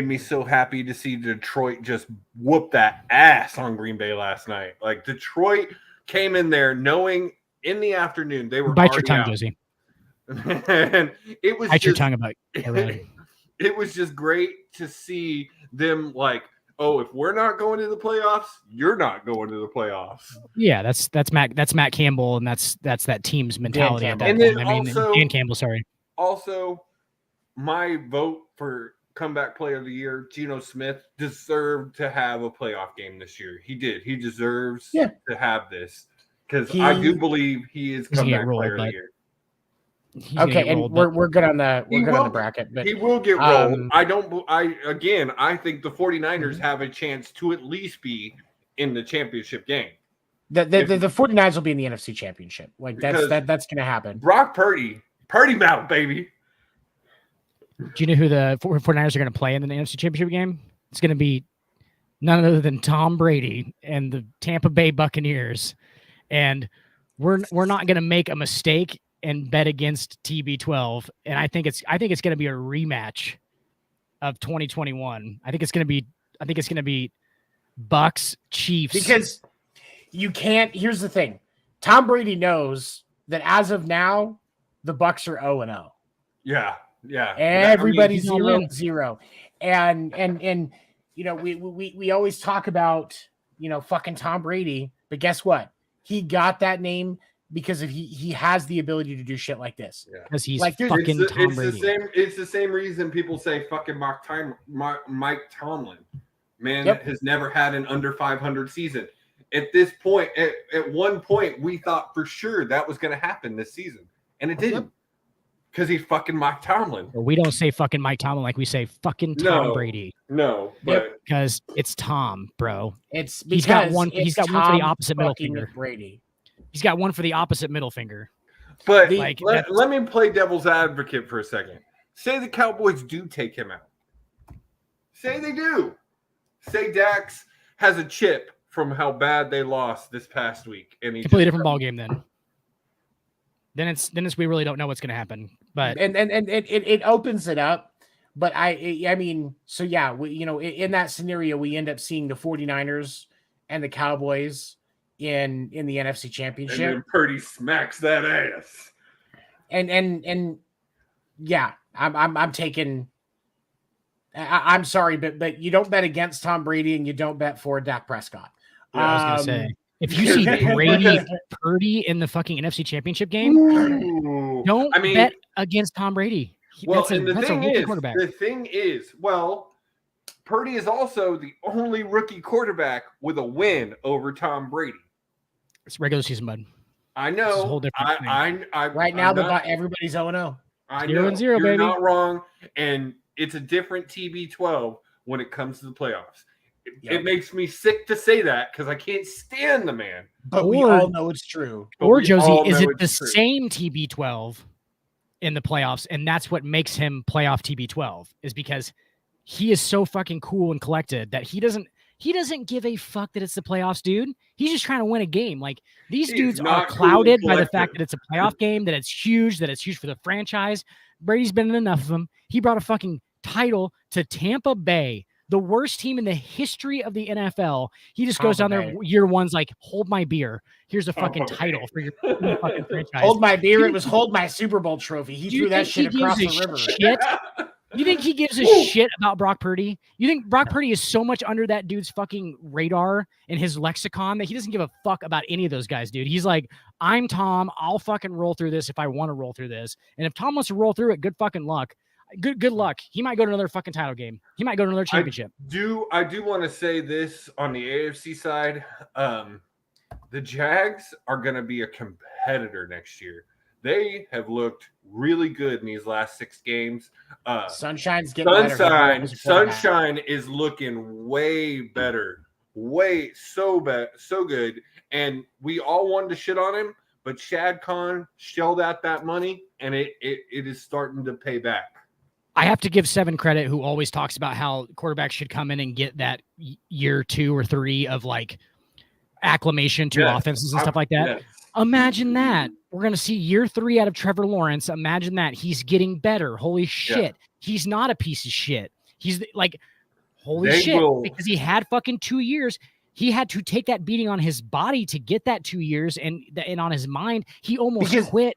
me so happy to see Detroit just whoop that ass on Green Bay last night. Like, Detroit came in there knowing in the afternoon they were bite your tongue, Josie. And it was your tongue about it. It was just great to see them like, oh, if we're not going to the playoffs, you're not going to the playoffs. Yeah, that's Matt Campbell, and that's that team's mentality at that point. Then Dan Campbell, sorry. Also, my vote for comeback player of the year, Geno Smith, deserved to have a playoff game this year. He did. He deserves to have this, because I do believe he is comeback player of the year. Okay, and we're good on the bracket, but he will get rolled. I think the 49ers have a chance to at least be in the championship game. The 49ers will be in the NFC Championship. Like that's going to happen. Brock Purdy mouth, baby. Do you know who the 49ers are going to play in the NFC Championship game? It's going to be none other than Tom Brady and the Tampa Bay Buccaneers. And we're not going to make a mistake and bet against TB12. And I think it's going to be a rematch of 2021. I think it's going to be Bucks Chiefs. Because you can't. Here's the thing. Tom Brady knows that as of now, the Bucks are 0-0. Yeah. Everybody's 0-0. And we always talk about, fucking Tom Brady, but guess what? He got that name because he has the ability to do shit like this. Because he's like, fucking Tom Brady. It's the same reason people say fucking Mike Tomlin. Man has never had an under 500 season. At this point, at one point, we thought for sure that was going to happen this season, and it didn't. Because he's fucking Mike Tomlin. We don't say fucking Mike Tomlin like we say fucking Tom Brady. No, but because it's Tom, bro. It's because he's got one for the opposite middle finger. Brady. He's got one for the opposite middle finger. But let me play devil's advocate for a second. Say the Cowboys do take him out. Say they do. Say Dax has a chip from how bad they lost this past week, and completely different ball game then. Then it's we really don't know what's going to happen, but and it opens it up. But I mean, so yeah, in that scenario, we end up seeing the 49ers and the Cowboys in the NFC Championship. And then Purdy smacks that ass. And yeah, I'm taking. I'm sorry, but you don't bet against Tom Brady and you don't bet for Dak Prescott. I was going to say. If you see Brady Purdy in the fucking NFC Championship game, don't bet against Tom Brady. The thing is, Purdy is also the only rookie quarterback with a win over Tom Brady. It's regular season, bud. I know. It's a whole different thing. Right now, everybody's 0-0. I know. 0-0, You're baby. not wrong, and it's a different TB12 when it comes to the playoffs. It makes me sick to say that because I can't stand the man. But we all know it's true. Or Josie, is it the same TB12 in the playoffs? And that's what makes him playoff TB12 is because he is so fucking cool and collected that he doesn't give a fuck that it's the playoffs, dude. He's just trying to win a game. Like these dudes are clouded by the fact that it's a playoff game, that it's huge for the franchise. Brady's been in enough of them. He brought a fucking title to Tampa Bay, the worst team in the history of the NFL. He just goes down there year one's like, hold my beer. Here's a fucking title for your fucking franchise. Hold my beer. It was hold my Super Bowl trophy. He threw that shit across the river. Shit? You think he gives a shit about Brock Purdy? You think Brock Purdy is so much under that dude's fucking radar and his lexicon that he doesn't give a fuck about any of those guys, dude? He's like, I'm Tom. I'll fucking roll through this if I want to roll through this. And if Tom wants to roll through it, good fucking luck. Good luck. He might go to another fucking title game. He might go to another championship. I do want to say this on the AFC side. The Jags are going to be a competitor next year. They have looked really good in these last 6 games. Sunshine's getting better. Sunshine is looking way better. So good. And we all wanted to shit on him, but Shad Khan shelled out that money, and it is starting to pay back. I have to give Seven credit, who always talks about how quarterbacks should come in and get that year 2 or 3 of like acclimation to offenses and stuff like that. Yes. Imagine that. We're going to see year 3 out of Trevor Lawrence. Imagine that. He's getting better. Holy shit. Yeah. He's not a piece of shit. He's like, holy shit. Because he had fucking 2 years. He had to take that beating on his body to get that 2 years, and on his mind, he almost quit.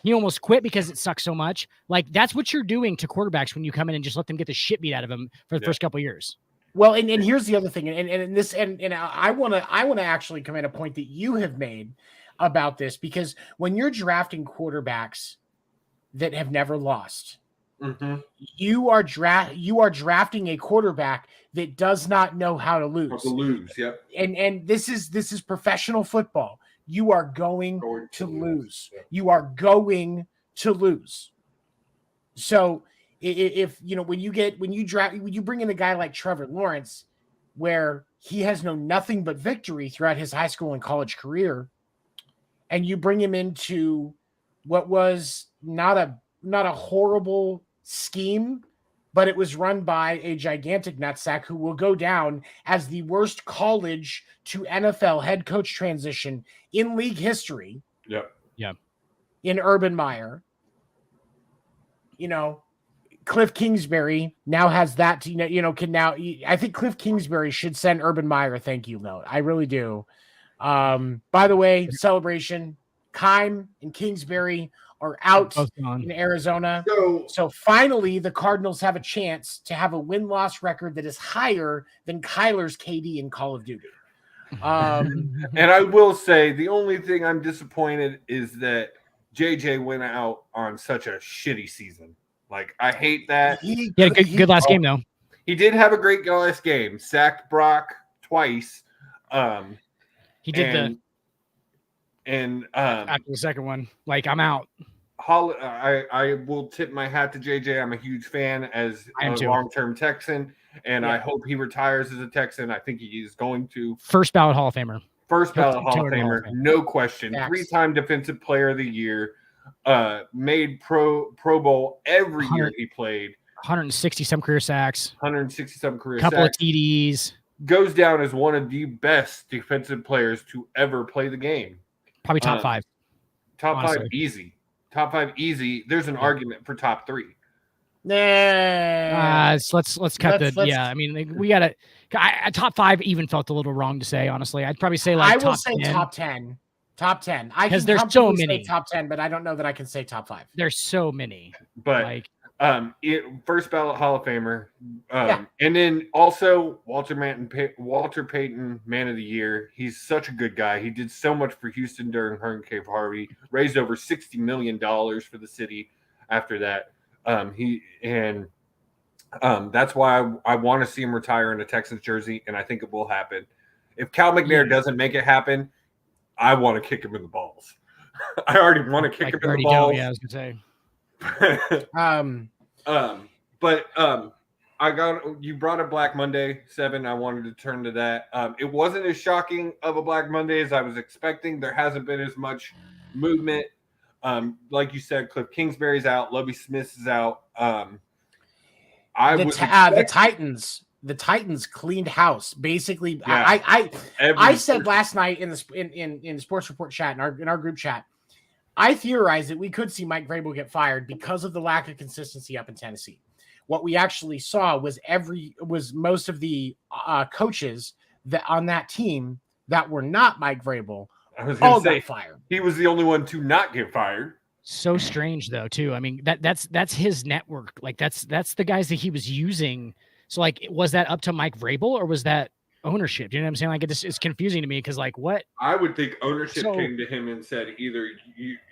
He almost quit because it sucks so much. Like, that's what you're doing to quarterbacks when you come in and just let them get the shit beat out of them for the first couple of years. Well, and here's the other thing, and I want to actually come at a point that you have made about this, because when you're drafting quarterbacks that have never lost, you are drafting a quarterback that does not know how to lose. Yep. And this is professional football. You are going to lose. Yeah. You are going to lose. So if when you bring in a guy like Trevor Lawrence, where he has known nothing but victory throughout his high school and college career, and you bring him into what was not a horrible scheme, but it was run by a gigantic nutsack who will go down as the worst college to NFL head coach transition in league history. Yep. In Urban Meyer. Cliff Kingsbury now has that, can now, I think Cliff Kingsbury should send Urban Meyer a thank you note. I really do. By the way, celebration, Keim and Kingsbury are out in Arizona. So finally, the Cardinals have a chance to have a win-loss record that is higher than Kyler's KD in Call of Duty. And I will say the only thing I'm disappointed is that JJ went out on such a shitty season. Like, I hate that. He had a good last game, though. He did have a great last game. Sacked Brock twice. He did after the second one. Like, I'm out. I will tip my hat to JJ. I'm a huge fan as a long-term Texan, and I hope he retires as a Texan. I think he is going to. First ballot Hall of Famer. First ballot Hall of Famer, no question. Facts. 3-time Defensive Player of the Year. Made Pro Bowl every year he played. 160 some career sacks. 167 career couple sacks. Of TDs. Goes down as one of the best defensive players to ever play the game. Probably top 5. Top honestly. 5 easy. Top 5 easy. There's an argument for top 3. Nah. Let's cut I mean, we gotta. Top 5 even felt a little wrong to say. Honestly, I'd probably say I will top say 10. top 10. Top 10. I can there's so many. say top 10, but I don't know that I can say top 5. There's so many. But first ballot Hall of Famer. And then also Walter Payton, Man of the Year. He's such a good guy. He did so much for Houston during Hurricane Harvey. Raised over $60 million for the city after that. That's why I want to see him retire in a Texans jersey, and I think it will happen. If Cal McNair doesn't make it happen, I want to kick him in the balls. I already want to kick him in the balls. I was gonna say. You brought up Black Monday 7. I wanted to turn to that. It wasn't as shocking of a Black Monday as I was expecting. There hasn't been as much movement. Like you said, Cliff Kingsbury's out. Lovie Smith is out. The Titans cleaned house. Basically, I said last night in the Sports Report chat in our group chat, I theorized that we could see Mike Vrabel get fired because of the lack of consistency up in Tennessee. What we actually saw was most of the coaches that on that team that were not Mike Vrabel all got fired. He was the only one to not get fired. So strange though, too. I mean, that's his network. Like that's the guys that he was using. So like, was that up to Mike Vrabel or was that ownership? You know what I'm saying? Like it's confusing to me because like what? I would think ownership came to him and said either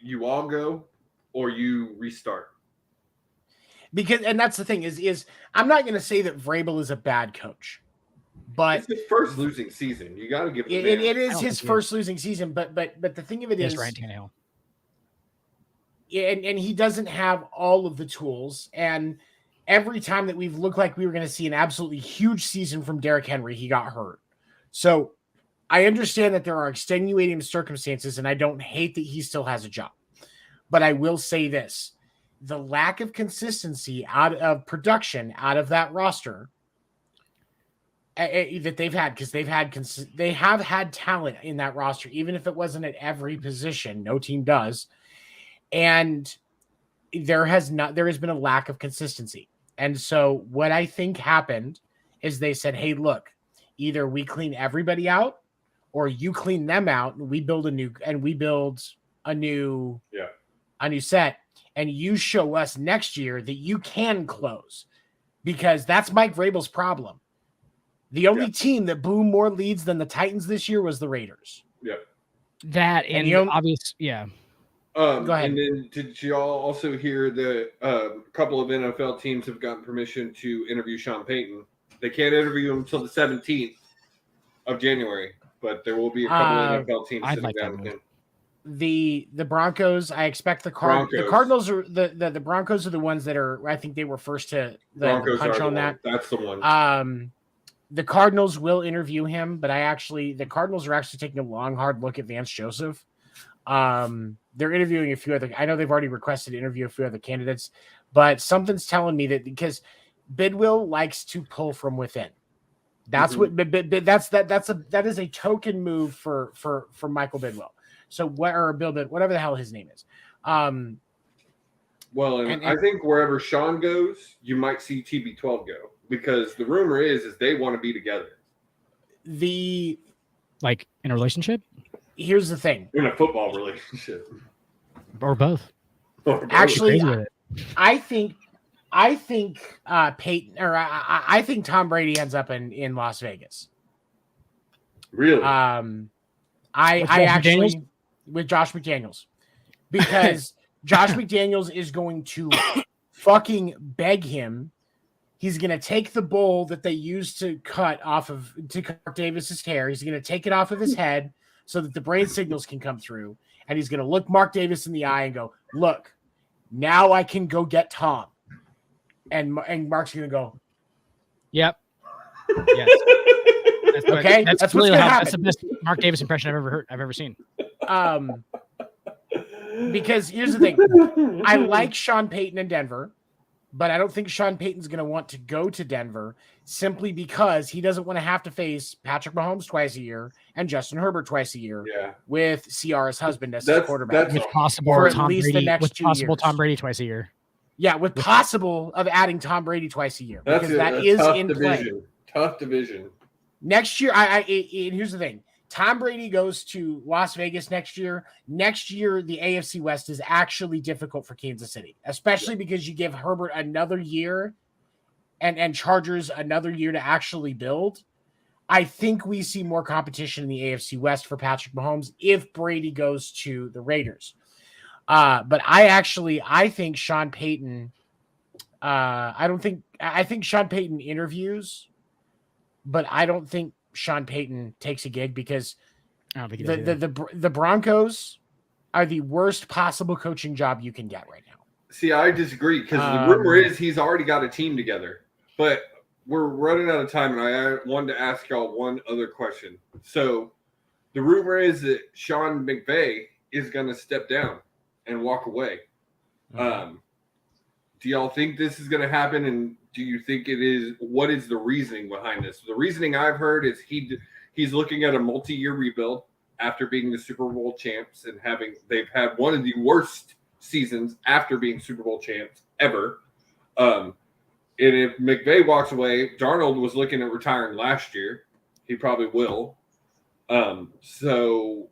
you all go or you restart. And that's the thing is I'm not going to say that Vrabel is a bad coach, but it's his first losing season. You got to give it. It is his first losing season, but the thing of it is Ryan Tannehill. And he doesn't have all of the tools. And every time that we've looked like we were going to see an absolutely huge season from Derrick Henry, he got hurt. So I understand that there are extenuating circumstances, and I don't hate that he still has a job. But I will say this. The lack of consistency out of production out of that roster that they've had, because they have had talent in that roster, even if it wasn't at every position. No team does. And there has been a lack of consistency. And so what I think happened is they said, hey, look, either we clean everybody out or you clean them out and we build a new set. And you show us next year that you can close, because that's Mike Vrabel's problem. The only team that blew more leads than the Titans this year was the Raiders. Yeah. That and obvious. Yeah. Go ahead. And then did you all also hear that a couple of NFL teams have gotten permission to interview Sean Payton? They can't interview him until the 17th of January, but there will be a couple of NFL teams sitting down with him. The Broncos, I expect the Cardinals are the Broncos are the ones that are, I think they were first to punch on that. That's the one. the Cardinals will interview him, but the Cardinals are actually taking a long, hard look at Vance Joseph. They're interviewing a few other. I know they've already requested to interview a few other candidates, but something's telling me that because Bidwill likes to pull from within. That's what that is a token move for Michael Bidwill. So whatever the hell his name is. Well, and I think wherever Sean goes, you might see TB12 go, because the rumor is they want to be together. Like in a relationship? Here's the thing. In a football relationship. Or both. Actually, I think Peyton, or I think Tom Brady ends up in Las Vegas. Really? With Josh McDaniels, because Josh McDaniels is going to fucking beg him. He's going to take the bowl that they used to cut Davis's hair. He's going to take it off of his head so that the brain signals can come through. And he's going to look Mark Davis in the eye and go, look, now I can go get Tom. And Mark's going to go, yep. Yes. Okay. That's really that's the best Mark Davis impression I've ever seen. Because here's the thing. I like Sean Payton in Denver, but I don't think Sean Payton's going to want to go to Denver simply because he doesn't want to have to face Patrick Mahomes twice a year and Justin Herbert twice a year with Ciara's husband as his quarterback. With possible Tom Brady twice a year. Yeah, with possible of adding Tom Brady twice a year. Because that is in play. Tough division. Next year, and here's the thing. Tom Brady goes to Las Vegas next year. Next year, the AFC West is actually difficult for Kansas City, especially because you give Herbert another year and Chargers another year to actually build. I think we see more competition in the AFC West for Patrick Mahomes if Brady goes to the Raiders. But I think Sean Payton, I think Sean Payton interviews, but I don't think Sean Payton takes a gig because the Broncos are the worst possible coaching job you can get right now. See, I disagree because the rumor is he's already got a team together, but we're running out of time, and I wanted to ask y'all one other question. So the rumor is that Sean McVay is going to step down and walk away. Mm-hmm. Do y'all think this is going to happen? And do you think it is? What is the reasoning behind this? The reasoning I've heard is he's looking at a multi-year rebuild after being the Super Bowl champs and they've had one of the worst seasons after being Super Bowl champs ever. And if McVay walks away, Darnold was looking at retiring last year. He probably will. So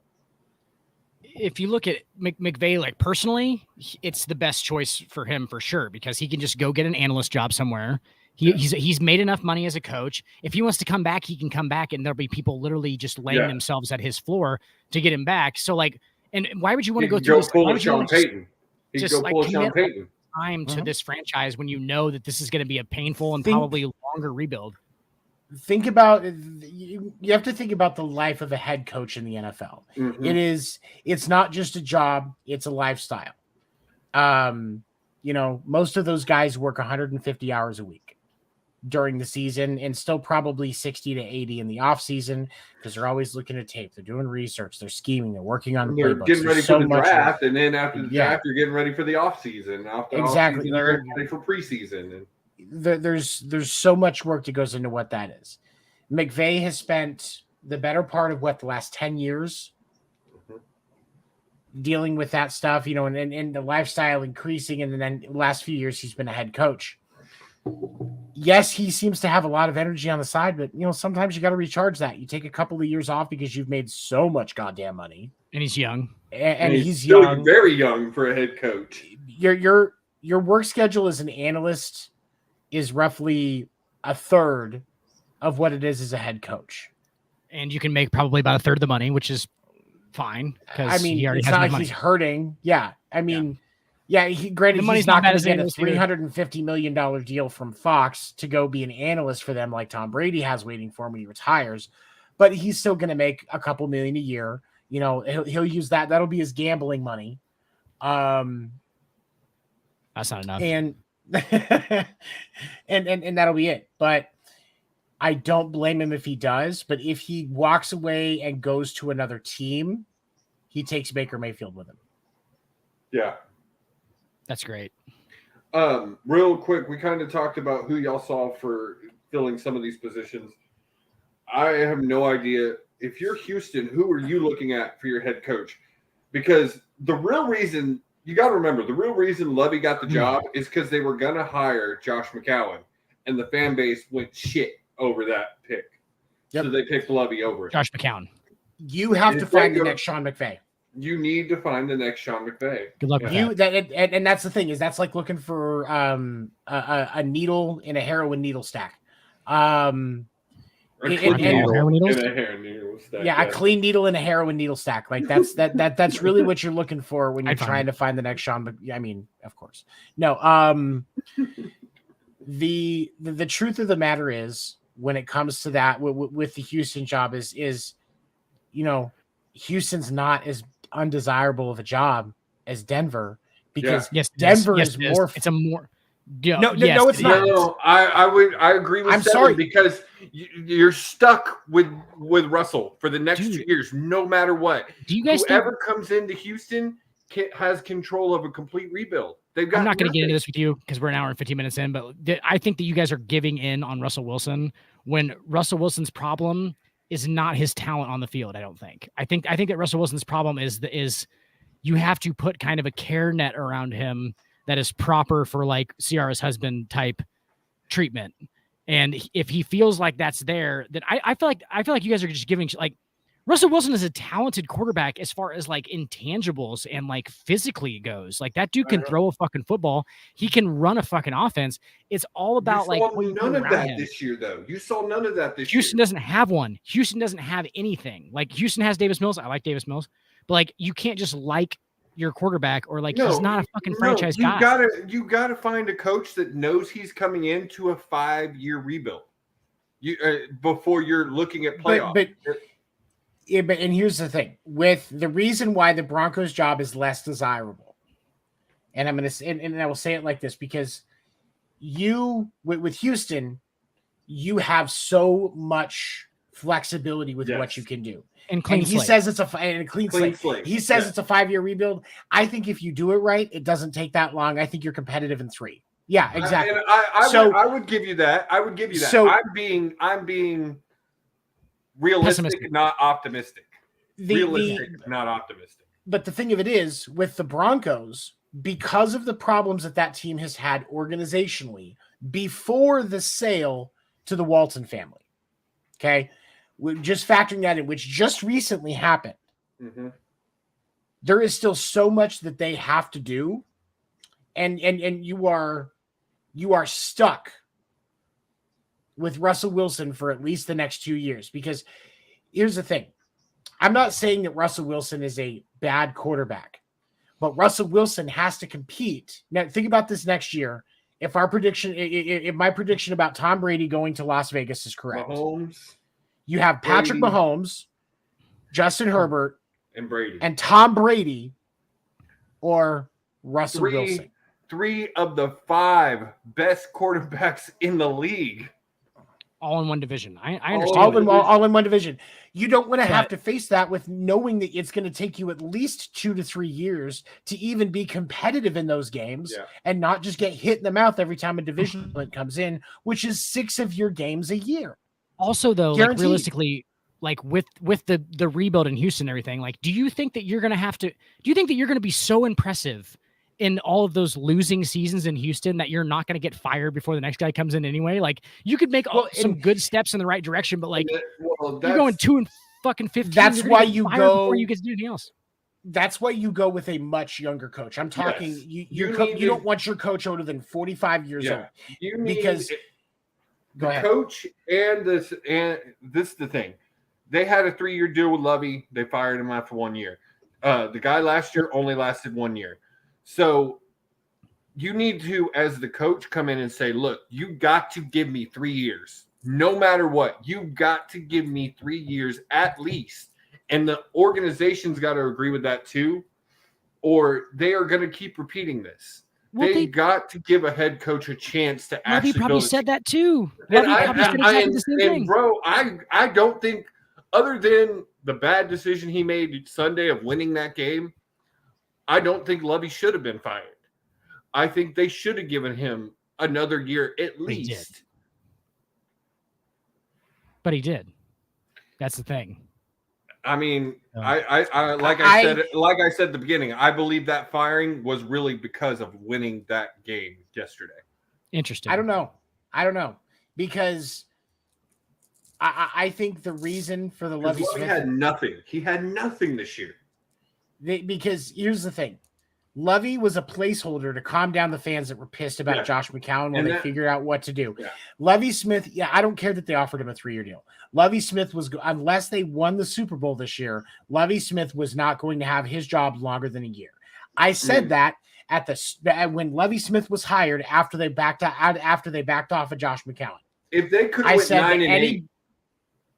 if you look at McVay, like personally, it's the best choice for him for sure, because he can just go get an analyst job somewhere. He's made enough money as a coach. If he wants to come back, he can come back, and there'll be people literally just laying themselves at his floor to get him back. So like, and why would you want to go through this? Why would you want to just like commit time to this franchise when you know that this is going to be a painful and probably longer rebuild? Think about you have to think about the life of a head coach in the NFL. Mm-hmm. It's not just a job, it's a lifestyle. Most of those guys work 150 hours a week during the season and still probably 60 to 80 in the off season because they're always looking at tape. They're doing research, they're scheming, they're working on playbooks. Getting ready for the draft, and then after the draft, you're getting ready for the off season. Exactly. They're ready for preseason. There's so much work that goes into what that is. McVay has spent the better part of the last 10 years dealing with that stuff, and the lifestyle increasing. And then the last few years, he's been a head coach. Yes, he seems to have a lot of energy on the side, but sometimes you got to recharge that. You take a couple of years off because you've made so much goddamn money. And he's young. And he's still young. Very young for a head coach. Your work schedule as an analyst is roughly a third of what it is as a head coach. And you can make probably about a third of the money, which is fine. I mean, it's not like he's hurting. Yeah. I mean, granted, he's not going to get a $350 million deal from Fox to go be an analyst for them like Tom Brady has waiting for him when he retires, but he's still going to make a couple million a year. He'll use that. That'll be his gambling money. That's not enough. And and that'll be it. But I don't blame him if he does, but if he walks away and goes to another team, he takes Baker Mayfield with him. Yeah. That's great. Real quick, we kind of talked about who y'all saw for filling some of these positions. I have no idea. If you're Houston, who are you looking at for your head coach? Because the real reason, you got to remember, the real reason Lovey got the job is because they were going to hire Josh McCown, and the fan base went shit over that pick. Yep. So they picked Lovey over it. Josh McCown. You have to find the next Sean McVay. You need to find the next Sean McVay. Good luck with that. And that's the thing, is that's like looking for a needle in a heroin needle stack. A clean needle stack. Yeah, a clean needle in a heroin needle stack. Like that's really what you're looking for when you're trying to find the next Sean. I mean, of course, no. The truth of the matter is, when it comes to that with the Houston job is Houston's not as undesirable of a job as Denver, because Denver is more. It's a more. Yeah, no, it's not. No, I agree with. I'm sorry, because you're stuck with Russell for the next 2 years, no matter what. Do you guys? Whoever comes into Houston has control of a complete rebuild. They've got. I'm not going to get into this with you because we're an hour and 15 minutes in, but I think that you guys are giving in on Russell Wilson when Russell Wilson's problem is not his talent on the field. I don't think. I think that Russell Wilson's problem is you have to put kind of a care net around him that is proper for like Ciara's husband type treatment. And if he feels like that's there, then I feel like you guys are just giving, like, Russell Wilson is a talented quarterback as far as like intangibles and like physically goes. Like, that dude can throw a fucking football. He can run a fucking offense. It's all about like none of that this year, though. You saw none of that this year. Houston doesn't have one. Houston doesn't have anything. Like, Houston has Davis Mills. I like Davis Mills, but like, you can't just like your quarterback or like he's not a fucking franchise guy. You gotta find a coach that knows he's coming into a 5-year rebuild. Before you're looking at playoffs. But here's the thing, with the reason why the Broncos job is less desirable, and I will say it like this, because with Houston, you have so much flexibility with what you can do. And clean slate. He says it's a clean slate. He says it's a 5-year rebuild. I think if you do it right, it doesn't take that long. I think you're competitive in 3. Yeah, exactly. I would give you that. I would give you that. So I'm being realistic, not optimistic. Not optimistic. But the thing of it is, with the Broncos, because of the problems that team has had organizationally before the sale to the Walton family, okay, we're just factoring that in, which just recently happened. Mm-hmm. There is still so much that they have to do, and you are stuck with Russell Wilson for at least the next 2 years. Because here's the thing. I'm not saying that Russell Wilson is a bad quarterback, but Russell Wilson has to compete. Now, think about this next year. If my prediction about Tom Brady going to Las Vegas is correct, Mahomes, you have Patrick Mahomes, Justin Herbert, and Brady, and Tom Brady, or Russell Wilson. 3 of the 5 best quarterbacks in the league. All in one division. I understand. All in one division. You don't want to have to face that with knowing that it's going to take you at least 2 to 3 years to even be competitive in those games, and not just get hit in the mouth every time a division opponent comes in, which is 6 of your games a year. Also, though, like, realistically, like with the rebuild in Houston and everything, like, do you think that you're going to be so impressive in all of those losing seasons in Houston that you're not going to get fired before the next guy comes in anyway? Like, you could make some good steps in the right direction, but like, you're going 2 and fucking 15. That's why you go before you get to do anything else. That's why you go with a much younger coach. I'm talking, you don't want your coach older than 45 years old. Because the coach and this is the thing. They had a 3-year deal with Lovey. They fired him after 1 year. The guy last year only lasted 1 year. So you need to, as the coach, come in and say, look, you got to give me 3 years. No matter what, you got to give me 3 years at least. And the organization's got to agree with that too, or they are going to keep repeating this. they got to give a head coach a chance to Lovie actually probably build. said that too. And Lovie probably said exactly the same thing. Bro, I don't think, other than the bad decision he made Sunday of winning that game, I don't think Lovie should have been fired. I think they should have given him another year at least. But he did. That's the thing. I mean, like I said at the beginning, I believe that firing was really because of winning that game yesterday. Interesting. I don't know because I think the reason for the Lovie Smith had nothing. He had nothing this year. Because here's the thing. Lovie was a placeholder to calm down the fans that were pissed about Josh McCown when they figured out what to do. Yeah. Lovie Smith, I don't care that they offered him a 3-year deal. Lovie Smith was, unless they won the Super Bowl this year, Lovie Smith was not going to have his job longer than a year. I said that when Lovie Smith was hired after they backed off of Josh McCown. If they could have went 9-8,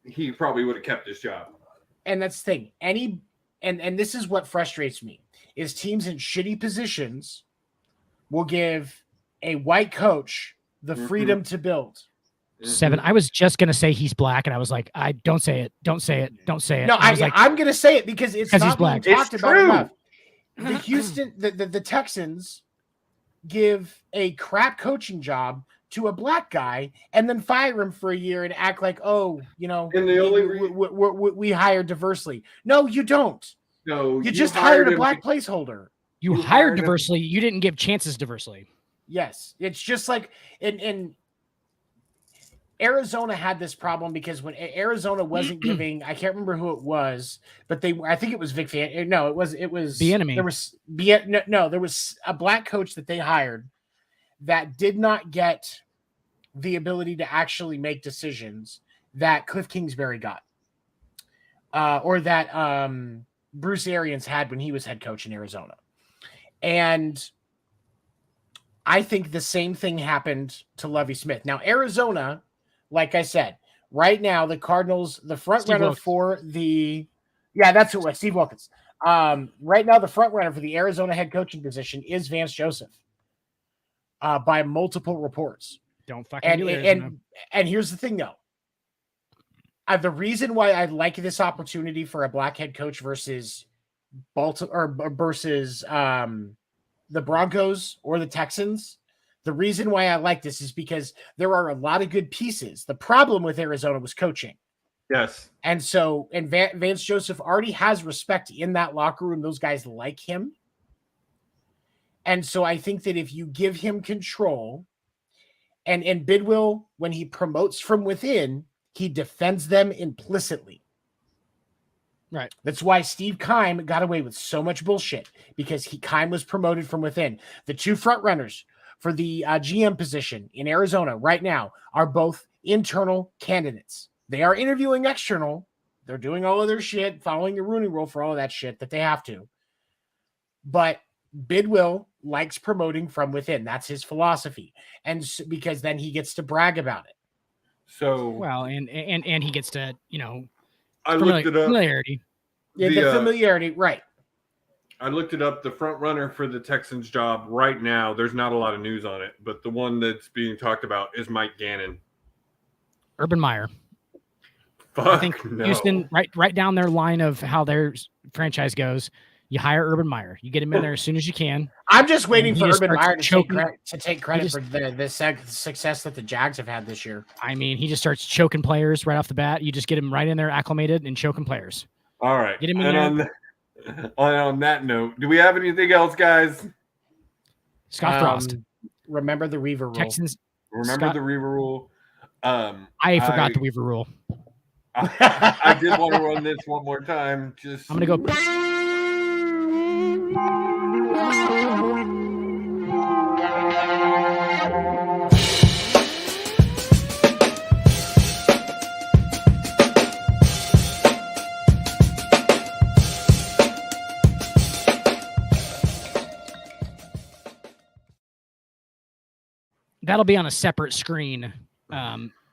he probably would have kept his job. And that's the thing. And this is what frustrates me. Is teams in shitty positions will give a white coach the freedom to build. 7. I was just going to say he's black, and I was like, don't say it. Don't say it. Don't say it. No, I'm going to say it because it's not he's black. being talked about enough. The Texans give a crap coaching job to a black guy and then fire him for a year and act like, we hire diversely. No, you don't. No, you just hired a black placeholder. You hired diversely. You didn't give chances diversely. Yes. It's just like in Arizona had this problem because when Arizona wasn't giving, I can't remember who it was, but I think it was Vic Fan. No, it was Bieniemy. There was a black coach that they hired that did not get the ability to actually make decisions that Cliff Kingsbury got, or that Bruce Arians had when he was head coach in Arizona. And I think the same thing happened to Lovie Smith. Now, Arizona, like I said, right now, the Cardinals, the front runner for the, that's who it was, Steve Wilkins. Right now, the front runner for the Arizona head coaching position is Vance Joseph, by multiple reports. Don't fucking do it. And here's the thing, though. The reason why I like this opportunity for a black head coach versus versus the Broncos or the Texans, the reason why I like this is because there are a lot of good pieces. The problem with Arizona was coaching. Yes. And Vance Joseph already has respect in that locker room. Those guys like him. And so I think that if you give him control, and Bidwill, when he promotes from within, he defends them implicitly. Right. That's why Steve Keim got away with so much bullshit, because Keim was promoted from within. The two front runners for the GM position in Arizona right now are both internal candidates. They are interviewing external. They're doing all of their shit, following the Rooney Rule for all of that shit that they have to. But Bidwill likes promoting from within. That's his philosophy. And because then he gets to brag about it. So well, and he gets to, I looked it up. Familiarity. Yeah, the familiarity, right. I looked it up. The front runner for the Texans job right now, there's not a lot of news on it, but the one that's being talked about is Mike Gannon. Urban Meyer. Fuck, I think Houston, right down their line of how their franchise goes. You hire Urban Meyer. You get him in there as soon as you can. I'm just waiting for Urban Meyer to take credit for the success that the Jags have had this year. I mean, he just starts choking players right off the bat. You just get him right in there acclimated and choking players. All right. Get him in there. On that note, do we have anything else, guys? Scott Frost. Remember the Weaver rule. Texans. Remember the Weaver rule. I forgot the Weaver rule. I did want to run this one more time. I'm going to go. That'll be on a separate screen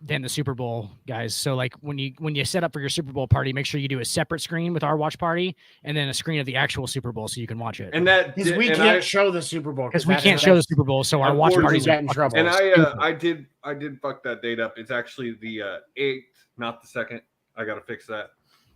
than the Super Bowl, guys. So like when you set up for your Super Bowl party, make sure you do a separate screen with our watch party and then a screen of the actual Super Bowl so you can watch it. And that Because we can't show the Super Bowl because we can't show the Super Bowl, so our watch parties get in trouble. And I did fuck that date up. It's actually the 8th, not the 2nd. I gotta fix that.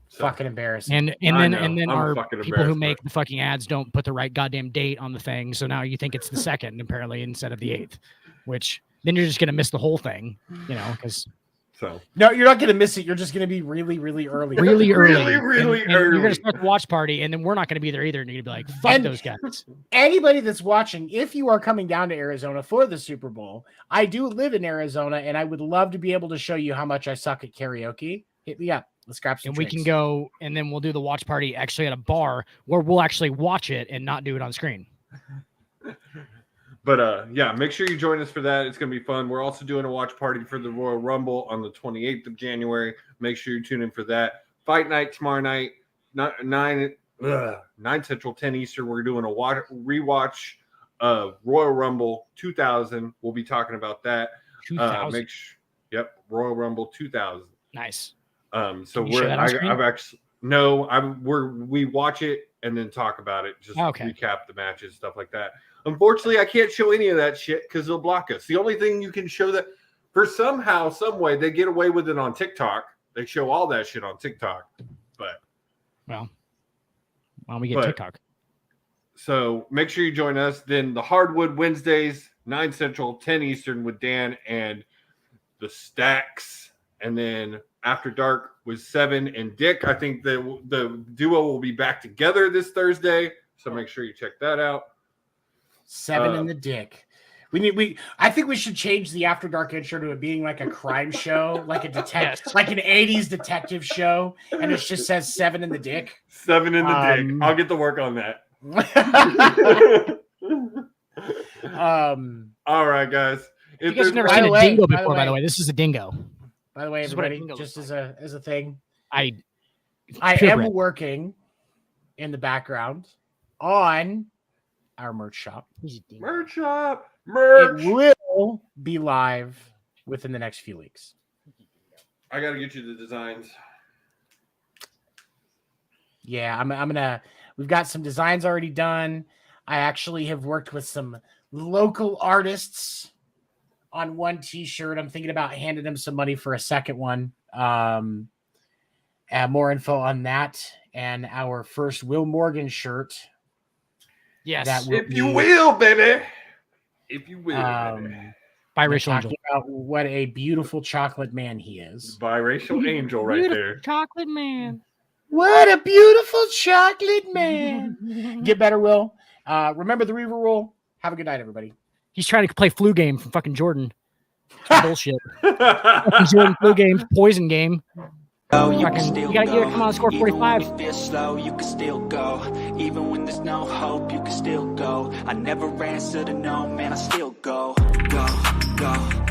So. Fucking embarrassing. And then our people who make the fucking ads don't put the right goddamn date on the thing, so now you think it's the 2nd apparently instead of the 8th, which then you're just gonna miss the whole thing, because. So no, you're not gonna miss it. You're just gonna be really, really early. Really early. Really and early. You're gonna start the watch party, and then we're not gonna be there either. And you're gonna be like, "Fuck those guys." Anybody that's watching, if you are coming down to Arizona for the Super Bowl, I do live in Arizona, and I would love to be able to show you how much I suck at karaoke. Hit me up. Let's grab some. And drinks. we can go, and then we'll do the watch party actually at a bar where we'll actually watch it and not do it on screen. But yeah, make sure you join us for that. It's going to be fun. We're also doing a watch party for the Royal Rumble on the 28th of January. Make sure you tune in for that. Fight night tomorrow night, 9 Central, 10 Eastern. We're doing a rewatch of Royal Rumble 2000. We'll be talking about that. 2000. Royal Rumble 2000. Nice. So we watch it and then talk about it. Just recap the matches, stuff like that. Unfortunately, I can't show any of that shit because they'll block us. The only thing you can show that for somehow, some way, they get away with it on TikTok. They show all that shit on TikTok. But why don't we get TikTok? So make sure you join us. Then the Hardwood Wednesdays, 9 Central, 10 Eastern with Dan and the Stacks. And then After Dark with 7 and Dick. I think the duo will be back together this Thursday. So make sure you check that out. 7 in the Dick. I think we should change the After Dark intro to it being like a crime show, like a detective, like an 80s detective show, and it just says 7 in the Dick. 7 in the Dick. I'll get to work on that. All right, guys. You guys have never seen a dingo before, by the way. This is a dingo. By the way, everybody, just as a thing, I am working in the background on our merch shop. Merch shop. It will be live within the next few weeks. I got to get you the designs. Yeah, I'm gonna. We've got some designs already done. I actually have worked with some local artists on one T-shirt. I'm thinking about handing them some money for a second one. More info on that and our first Will Morgan shirt. Yes, if you will, baby. If you will, baby. Biracial angel. About what a beautiful chocolate man he is. Biracial angel right there. Chocolate man. What a beautiful chocolate man. Get better, Will. Remember the Reaver rule. Have a good night, everybody. He's trying to play flu game from fucking Jordan. Bullshit. Jordan flu game, poison game. You gotta come on, score 45. Even when you feel slow, you can still go. Even when there's no hope, you can still go. I never answer to no, man, I still go. Go, go.